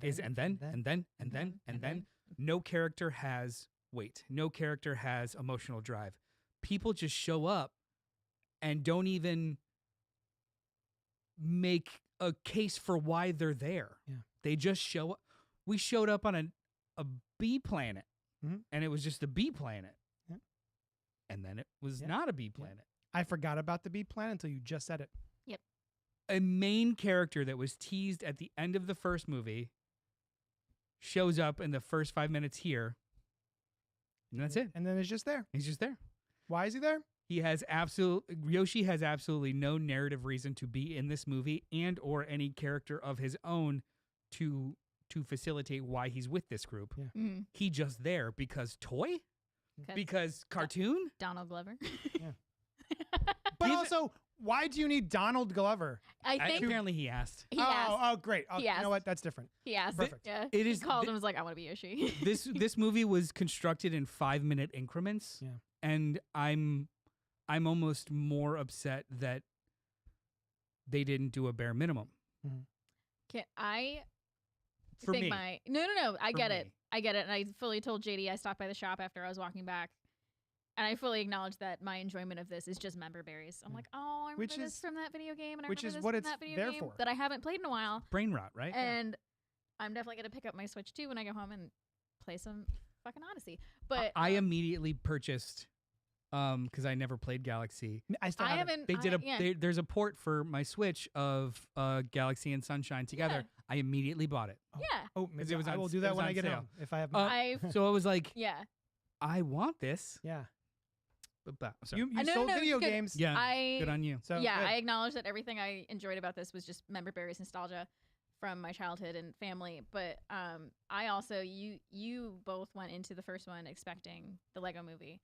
is and then. No character has weight. No character has emotional drive. People just show up and don't even make a case for why they're there. Yeah. They just show up. We showed up on a bee planet, Mhm. and it was just a bee planet. Yeah. And then it was Yeah. not a bee planet. I forgot about the bee plan until you just said it. A main character that was teased at the end of the first movie shows up in the first 5 minutes here, and that's it. And then it's just there. He's just there. Why is he there? Yoshi has absolutely no narrative reason to be in this movie and or any character of his own to facilitate why he's with this group. Yeah. Mm. He just there because toy? Because cartoon? Donald Glover. But He's- also, why do you need Donald Glover? I think Apparently he asked. he asked. Oh, great. Oh, He you know asked. what? That's different. He asked. Perfect. Yeah. It He is called thi- and was like, "I want to be Yoshi." This movie was constructed in 5-minute increments. Yeah. And I'm almost more upset that they didn't do a bare minimum. Can I For think me. No. I For get it. me. I get it. And I fully told JD I stopped by the shop after I was walking back. And I fully acknowledge that my enjoyment of this is just member berries. I'm like, oh, I remember Which this is- from that video game, and I which remember is this what from it's that video there game for. that I haven't played in a while. Brain rot, right? And I'm definitely gonna pick up my Switch too when I go home and play some fucking Odyssey. But I immediately purchased because I never played Galaxy. I still I haven't. haven't. There's a port for my Switch of Galaxy and Sunshine together. I immediately bought it. Yeah. Oh, 'Cause maybe it was I on will s- do it that was when on I get sale. home if I have. Uh, I So I was like, yeah. I want this. yeah. Sorry. You No, sold no, video good. games. Yeah, I good on you. So yeah, good. I acknowledge that everything I enjoyed about this was just member berries nostalgia from my childhood and family. But I also you both went into the first one expecting the Lego movie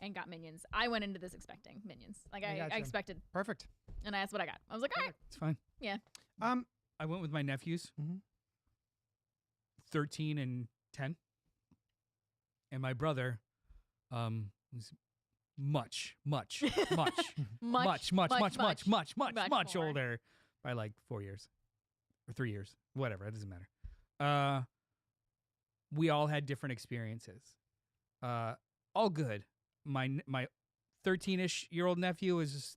and got Minions. I went into this expecting Minions. Like I gotcha. expected, Perfect. and that's what I got. I was like, all right, It's fine. yeah. I went with my nephews, Mhm. 13 and 10, and my brother was much much more. older by like 4 years or 3 years, whatever. It doesn't matter. We all had different experiences. All good. My 13-ish-year-old nephew was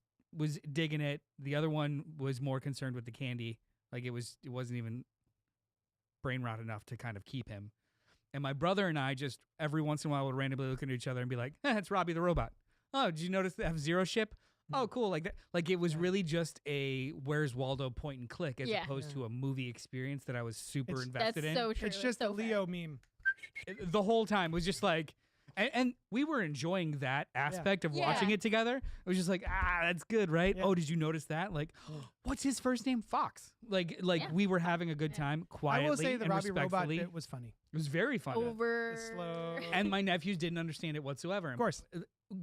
digging it. The other one was more concerned with the candy. Like it wasn't even brain rot enough to kind of keep him. And my brother and I just every once in a while would randomly look at each other and be like, it's Robbie the robot. Oh, did you notice the F-Zero ship? Oh, cool. Like that. Like it was really just a Where's Waldo point and click as opposed to a movie experience that I was super invested That's in. so true. It's just so a Leo meme. The whole time was just like, and we were enjoying that aspect of watching Yeah. it together. It was just like, that's good, right? Yeah. Oh, did you notice that? Like, what's his first name? Fox. Like Yeah. we were having a good time quietly I will say the and Robbie Robot respectfully. bit was funny. It was very fun. over The slow. And my nephews didn't understand it whatsoever. Of course.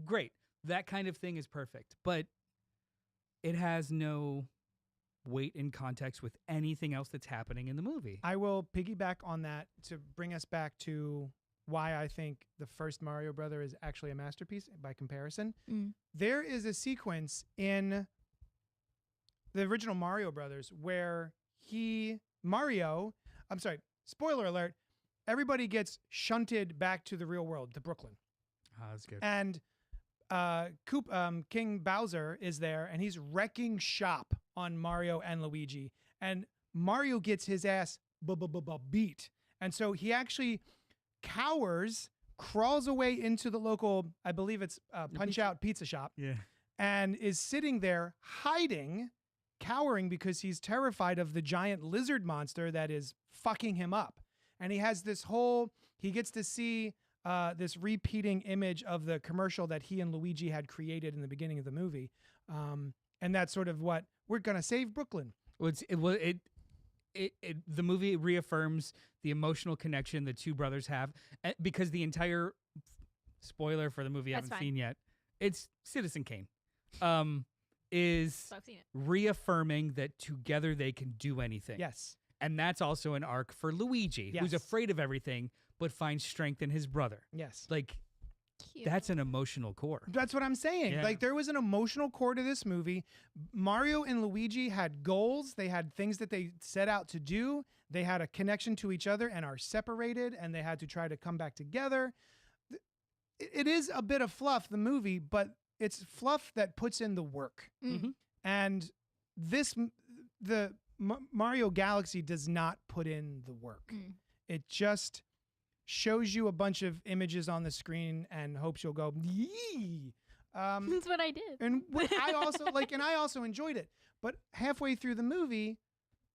Great. That kind of thing is perfect. But it has no weight in context with anything else that's happening in the movie. I will piggyback on that to bring us back to why I think the first Mario Brother is actually a masterpiece by comparison. There is a sequence in the original Mario Brothers where spoiler alert, everybody gets shunted back to the real world, to Brooklyn. That's good. And King Bowser is there, and he's wrecking shop on Mario and Luigi. And Mario gets his ass beat. And so he actually cowers, crawls away into the local, I believe it's Punch-Out pizza shop, Yeah. and is sitting there hiding, cowering because he's terrified of the giant lizard monster that is fucking him up. And he has he gets to see this repeating image of the commercial that he and Luigi had created in the beginning of the movie. And that's sort of what we're going to save Brooklyn. Well, the movie reaffirms the emotional connection the two brothers have because the entire spoiler for the movie I That's haven't fine. seen yet. It's Citizen Kane. Is So I've seen it. reaffirming that together they can do anything. Yes. And that's also an arc for Luigi, who's Yes. afraid of everything but finds strength in his brother. Yes. Like Cute. that's an emotional core. That's what I'm saying. Yeah. Like there was an emotional core to this movie. Mario and Luigi had goals. They had things that they set out to do. They had a connection to each other and are separated, and they had to try to come back together. It is a bit of fluff, the movie, but it's fluff that puts in the work. Mm-hmm. And Mario Galaxy does not put in the work. It just shows you a bunch of images on the screen and hopes you'll go, yee. That's what I did. And I also enjoyed it. But halfway through the movie,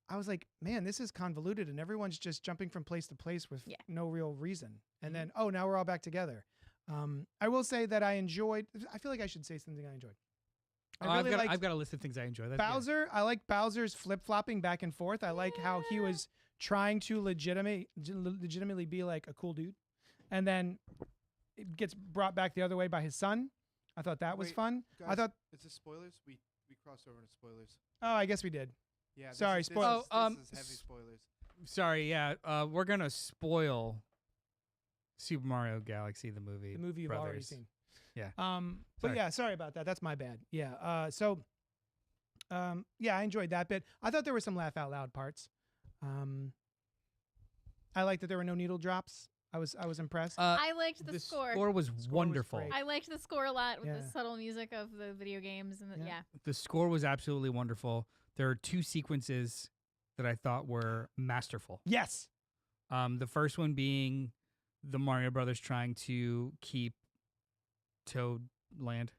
I was like, man, this is convoluted and everyone's just jumping from place to place with no real reason. And then, now we're all back together. I will say that I feel like I should say something I enjoyed. I've got a list of things I enjoy. Bowser, I like Bowser's flip-flopping back and forth. I like how he was trying to legitimately be like a cool dude. And then it gets brought back the other way by his son. I thought that was fun. Guys, I thought, it's a spoilers. We crossed over into spoilers. oh, I guess we did. Yeah. Sorry, this is spoilers. heavy spoilers. Sorry, yeah. We're gonna spoil Super Mario Galaxy, the movie. The movie you've already Brothers. seen. Yeah. But Sorry. yeah, sorry about that. That's my bad. Yeah. I enjoyed that bit. I thought there were some laugh out loud parts. I liked that there were no needle drops. I was impressed. I liked the score. Score was wonderful. great. I liked the score a lot with Yeah. the subtle music of the video games and Yeah. The score was absolutely wonderful. There are two sequences that I thought were masterful. Yes. The first one being the Mario Brothers trying to keep Toad Land,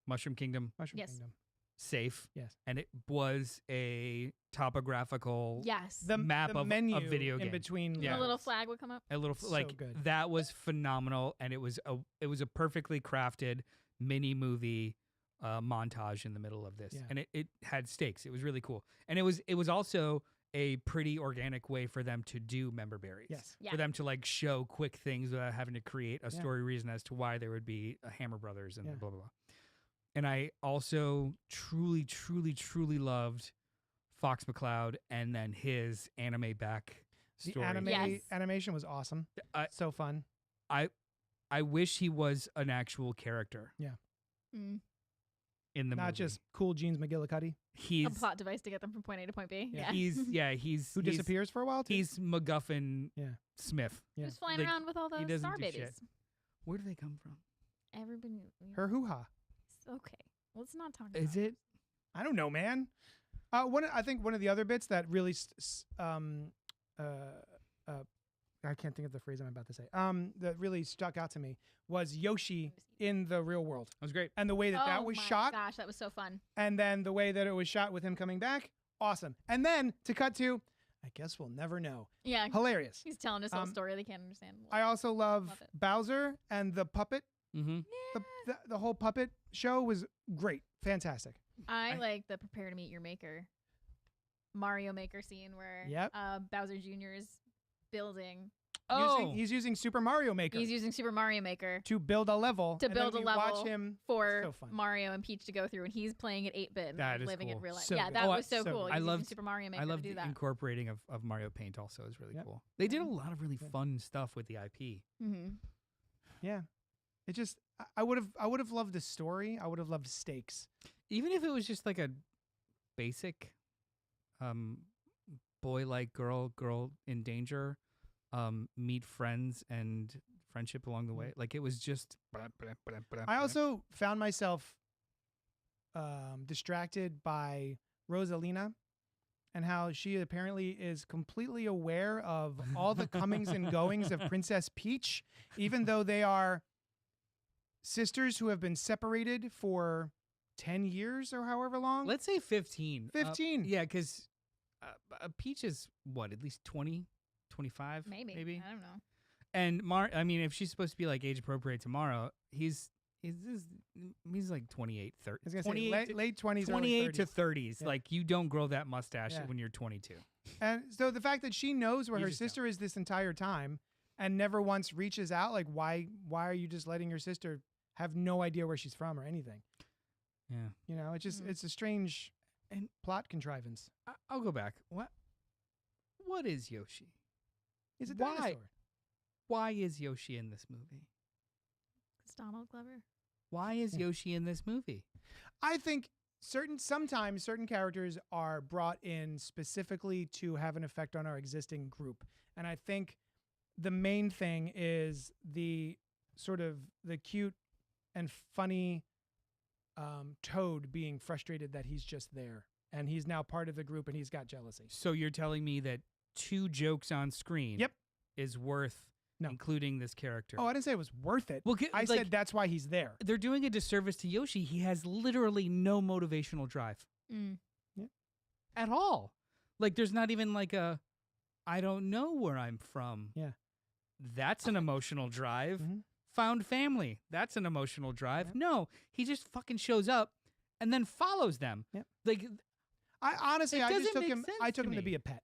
Mushroom Kingdom, Mushroom Yes. Kingdom. safe. Yes. And it was a topographical Yes. The map the of menu a video game. in between. Yeah. The little levels. flag would come up. A little So like good. that was phenomenal, and it was a perfectly crafted mini movie montage in the middle of this, Yeah. and it had stakes. It was really cool, and it was also a pretty organic way for them to do member berries. Yes. Yeah. For them to like show quick things without having to create a Yeah. story reason as to why there would be a Hammer Brothers and Yeah. blah blah blah. And I also truly, truly, truly loved Fox McCloud and then his anime back The story. Yes. animation was awesome. So fun. I wish he was an actual character Mm. in the movie. Not just cool Jeans McGillicuddy, he's A plot device to get them from point A to point B. Yeah. Yeah. he's who disappears for a while too. He's MacGuffin Yeah. Smith. Yeah. Who's flying Like, around with all he those doesn't star do shit. babies? Where do they come from? Everybody. Her hoo-ha. Okay. Let's not talk Is about it? I don't know, man. I think one of the other bits that really, I can't think of the phrase I'm about to say. That really stuck out to me was Yoshi in the real world, That was great. and the way that that Oh was my shot, Gosh, that was so fun. and then the way that it was shot with him coming back, awesome. And then to cut to, I guess we'll never know. Yeah. Hilarious. He's telling his whole Um, story. They can't understand. I also love Love it. Bowser and the puppet. Mm-hmm. The whole puppet show was great, fantastic. I I- like the prepare to meet your maker, Mario Maker scene where Yep. Bowser Jr. is building. He's using Super Mario Maker He's using Super Mario Maker to build a level. to and then build a we level Watch him. for so fun. Mario and Peach to go through, and he's playing at 8-bit and That like, is living it cool. real life. So Yeah, good. that Oh, was so so cool. good. I He's using loved- Super Mario Maker I love to do the that. incorporating of Mario Paint also is really Yep. cool. They did a Mhm. lot of really Yeah. fun stuff with the IP. Mm-hmm. Yeah, it just I would have loved the story. I would have loved stakes. Even if it was just like a basic boy like girl in danger, meet friends and friendship along the way. Like it was just I also found myself distracted by Rosalina and how she apparently is completely aware of all the comings and goings of Princess Peach, even though they are sisters who have been separated for 10 years or however long. let's say 15. 15. Yeah, because Peach is what, at least 20, 25? Maybe. Maybe. I don't know. And I mean, if she's supposed to be like age appropriate tomorrow, he's like 28, 30. I was gonna say 28 late 20s, 28 to 30s. 30s. Yeah. Like you don't grow that mustache Yeah. when you're 22. And so the fact that she knows where You her just don't. sister is this entire time and never once reaches out, like why are you just letting your sister have no idea where she's from or anything? Yeah. You know, it's just Mhm. it's a strange And- plot contrivance. I'll go back. What is Yoshi? He's a Why? dinosaur. Why is Yoshi in this movie? Is Donald clever? Why is Yeah. Yoshi in this movie? I think sometimes certain characters are brought in specifically to have an effect on our existing group. And I think the main thing is the sort of the cute and funny Toad being frustrated that he's just there and he's now part of the group and he's got jealousy. So you're telling me that 2 jokes on screen Yep. is worth No. including this character? Oh, I didn't say it was worth it. Well, I said that's why he's there. they're doing a disservice to Yoshi. He has literally no motivational drive Mm. at all. Like there's not even like I don't know where I'm from. Yeah. That's an emotional drive. Mhm. Found family. That's an emotional drive. Yep. No, he just fucking shows up and then follows them. Yep. Like I honestly, It I just doesn't took make him. sense I took to him to me. be a pet.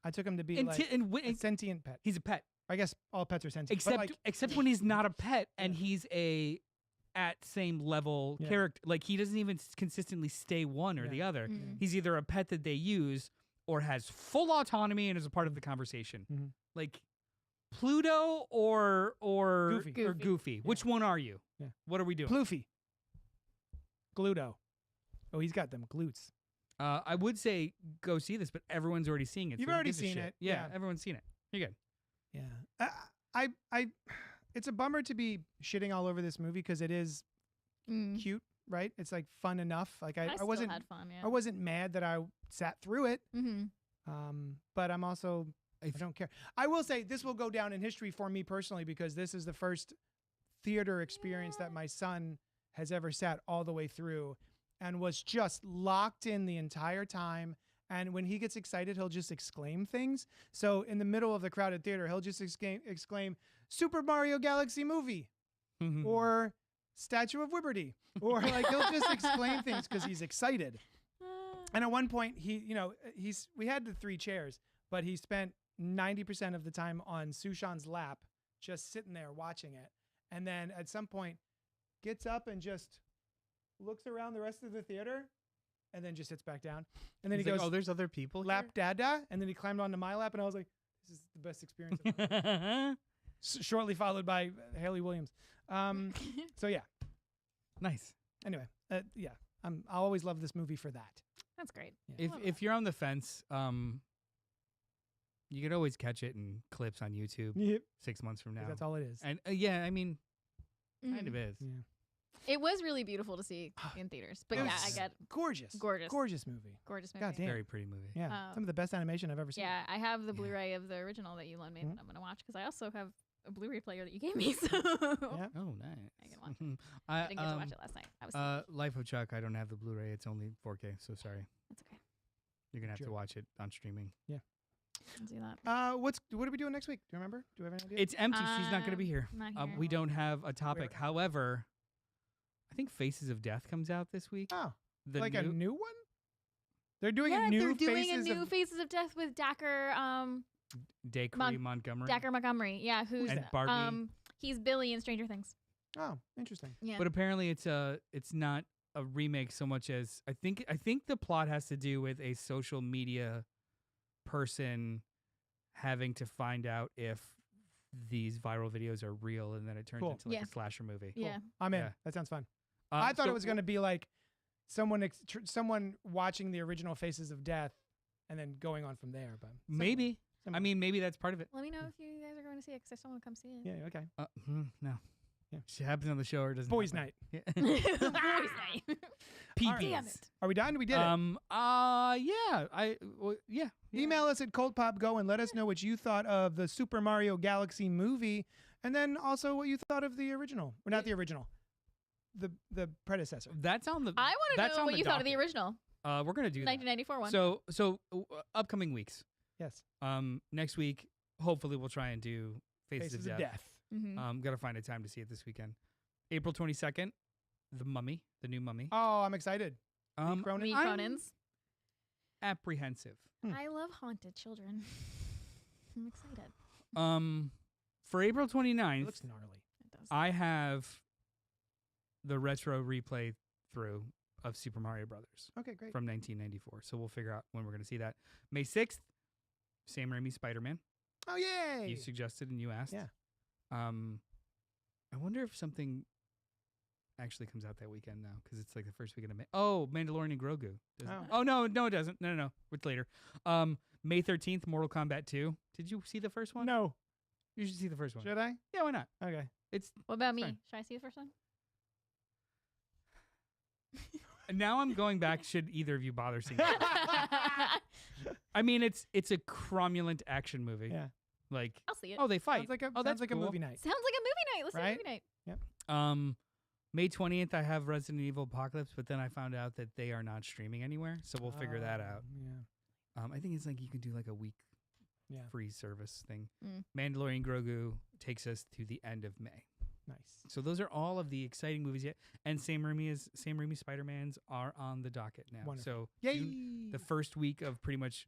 I took him to be and, like a sentient pet. he's a pet. I guess all pets are sentient. but Except like, except when he's not a pet and he's a at same level Yeah. character. Like he doesn't even consistently stay one or Yeah. the other. Mm. He's either a pet that they use or has full autonomy and is a part of the conversation. Mhm. Like Pluto or Goofy. or Goofy. Which one are you? Yeah. What are we doing? Ploofy. Gluto. Oh, he's got them glutes. I would say go see this, but everyone's already seeing it. You've so who already gives a seen shit? it, Yeah, yeah. everyone's seen it. You're good. Yeah. It's a bummer to be shitting all over this movie because it is Mm. cute, right? It's like fun enough. Like I still wasn't had fun. Yeah. I wasn't mad that I sat through it. Mm-hmm. But I'm also I If- don't care. I will say this will go down in history for me personally because this is the first theater experience that my son has ever sat all the way through. and was just locked in the entire time. And when he gets excited, he'll just exclaim things. So in the middle of the crowded theater, he'll just exclaim Super Mario Galaxy movie or Statue of Liberty, or like he'll just exclaim things because he's excited. And at one point, we had the 3 chairs, but he spent 90% of the time on Sushan's lap, just sitting there watching it. And then at some point, gets up and just looks around the rest of the theater, and then just sits back down. And then he goes, "Oh, there's other people lap here?" dada. And then he climbed onto my lap, and I was like, this is the best experience of my life. Shortly followed by Haley Williams. So yeah. Nice. Anyway, yeah, I always love this movie for that. That's great. Yeah. If you're on the fence, you could always catch it in clips on YouTube Yep. 6 months from now. That's all it is. And yeah, I mean, kind of is. Yeah. It was really beautiful to see in theaters. But It yeah, was I get gorgeous. Gorgeous. Gorgeous movie. gorgeous movie. God damn. Very pretty movie. Yeah. Some of the best animation I've ever seen. Yeah, I have the Yeah. Blu-ray of the original that you loaned me Mhm. that I'm gonna watch because I also have a Blu-ray player that you gave me. So Yeah. Oh, nice. I can watch I didn't get to watch it last night. I was Life of Chuck, I don't have the Blu-ray. It's only 4K, so sorry. that's okay. You're going to have Sure. to watch it on streaming. I'll do that. What are we doing next week? Do you remember? Do we have an idea? It's empty. She's not going to be here. Not here. We don't have a topic. Wait. However, I think Faces of Death comes out this week. Oh, The like new, a new one? They're doing yeah, a new they're doing Faces a new of Faces of Death with Dacker Montgomery. Dacker Montgomery. Yeah, who's and that? Barbie. he's Billy in Stranger Things. Oh, interesting. Yeah. But apparently it's not a remake so much as I think the plot has to do with a social media person having to find out if these viral videos are real, and then it turns Cool. into like Yeah. a slasher movie. Yeah. I'm in. Yeah. That sounds fun. I thought so it was going to be like someone watching the original Faces of Death and then going on from there. But maybe. similar. I mean, maybe that's part of it. Let me know if you guys are going to see it because I still want to come see it. Yeah. Okay. No. Yeah. She happens on the show or doesn't. Boys' happen. night. Yeah. Boys' night. PBs. Damn it. Are we done? We did it. Yeah. Email us at CultPOP and let us know what you thought of the Super Mario Galaxy movie, and then also what you thought of the original. Or not the original. The predecessor. That's on the. I want That's to know on what the you thought of the docket. original We're gonna do that. 1994 one. So upcoming weeks. Yes. Next week, hopefully we'll try and do Faces of Death. Mhm. Gotta find a time to see it this weekend. April 22nd, The Mummy, the new Mummy. Oh, I'm excited. Cronin? Lee I'm Cronin's. apprehensive. I love haunted children. I'm excited. For April It 29th, looks gnarly. It does. I have the retro replay through of Super Mario Brothers Okay, great. from 1994. So we'll figure out when we're going to see that. May 6th, Sam Raimi Spider-Man. Oh, yay! You suggested and you asked. Yeah. I wonder if something actually comes out that weekend now because it's like the first weekend of May. Oh, Mandalorian and Grogu. Oh. No, it doesn't. No. It's later. May 13th, Mortal Kombat 2. Did you see the first one? No. You should see the first one. Should I? Yeah, why not? Okay. It's What about me? fine. Should I see the first one? now I'm going back. Should either of you bother seeing it? I mean, it's a cromulent action movie. Yeah. Like, I'll see it. oh, they fight. Sounds like a, oh, that's sounds like cool. a movie night. Sounds like a movie night. Let's see a Right? movie night. May 20th, I have Resident Evil Apocalypse, but then I found out that they are not streaming anywhere, so we'll figure that out. Yeah. I think it's like you can do like a week Yeah. free service thing. Mm. Mandalorian Grogu takes us to the end of May. Nice. So those are all of the exciting movies yet. And Sam Raimi Spider-Mans are on the docket now. Wonderful. So Yay! the first week of pretty much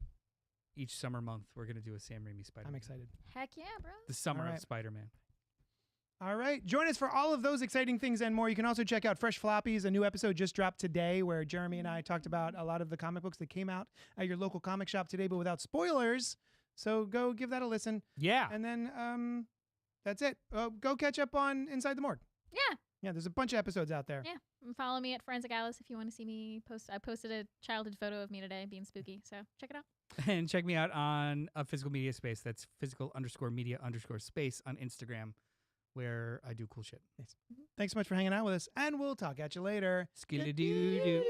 each summer month, we're going to do a Sam Raimi Spider-Man. I'm excited. Heck yeah, bro. The summer All of right. Spider-Man. All right. Join us for all of those exciting things and more. You can also check out Fresh Floppies. A new episode just dropped today where Jeremy and I talked about a lot of the comic books that came out at your local comic shop today, but without spoilers. So go give that a listen. Yeah. And then that's it. Go catch up on Inside the Morgue. Yeah. Yeah, there's a bunch of episodes out there. Yeah. And follow me at Forensic Alice if you want to see me post. I posted a childhood photo of me today being spooky. So check it out. And check me out on a physical media space. That's physical_media_space on Instagram, where I do cool shit. Thanks so much for hanging out with us, and we'll talk at you later. Skilly-doo-doo.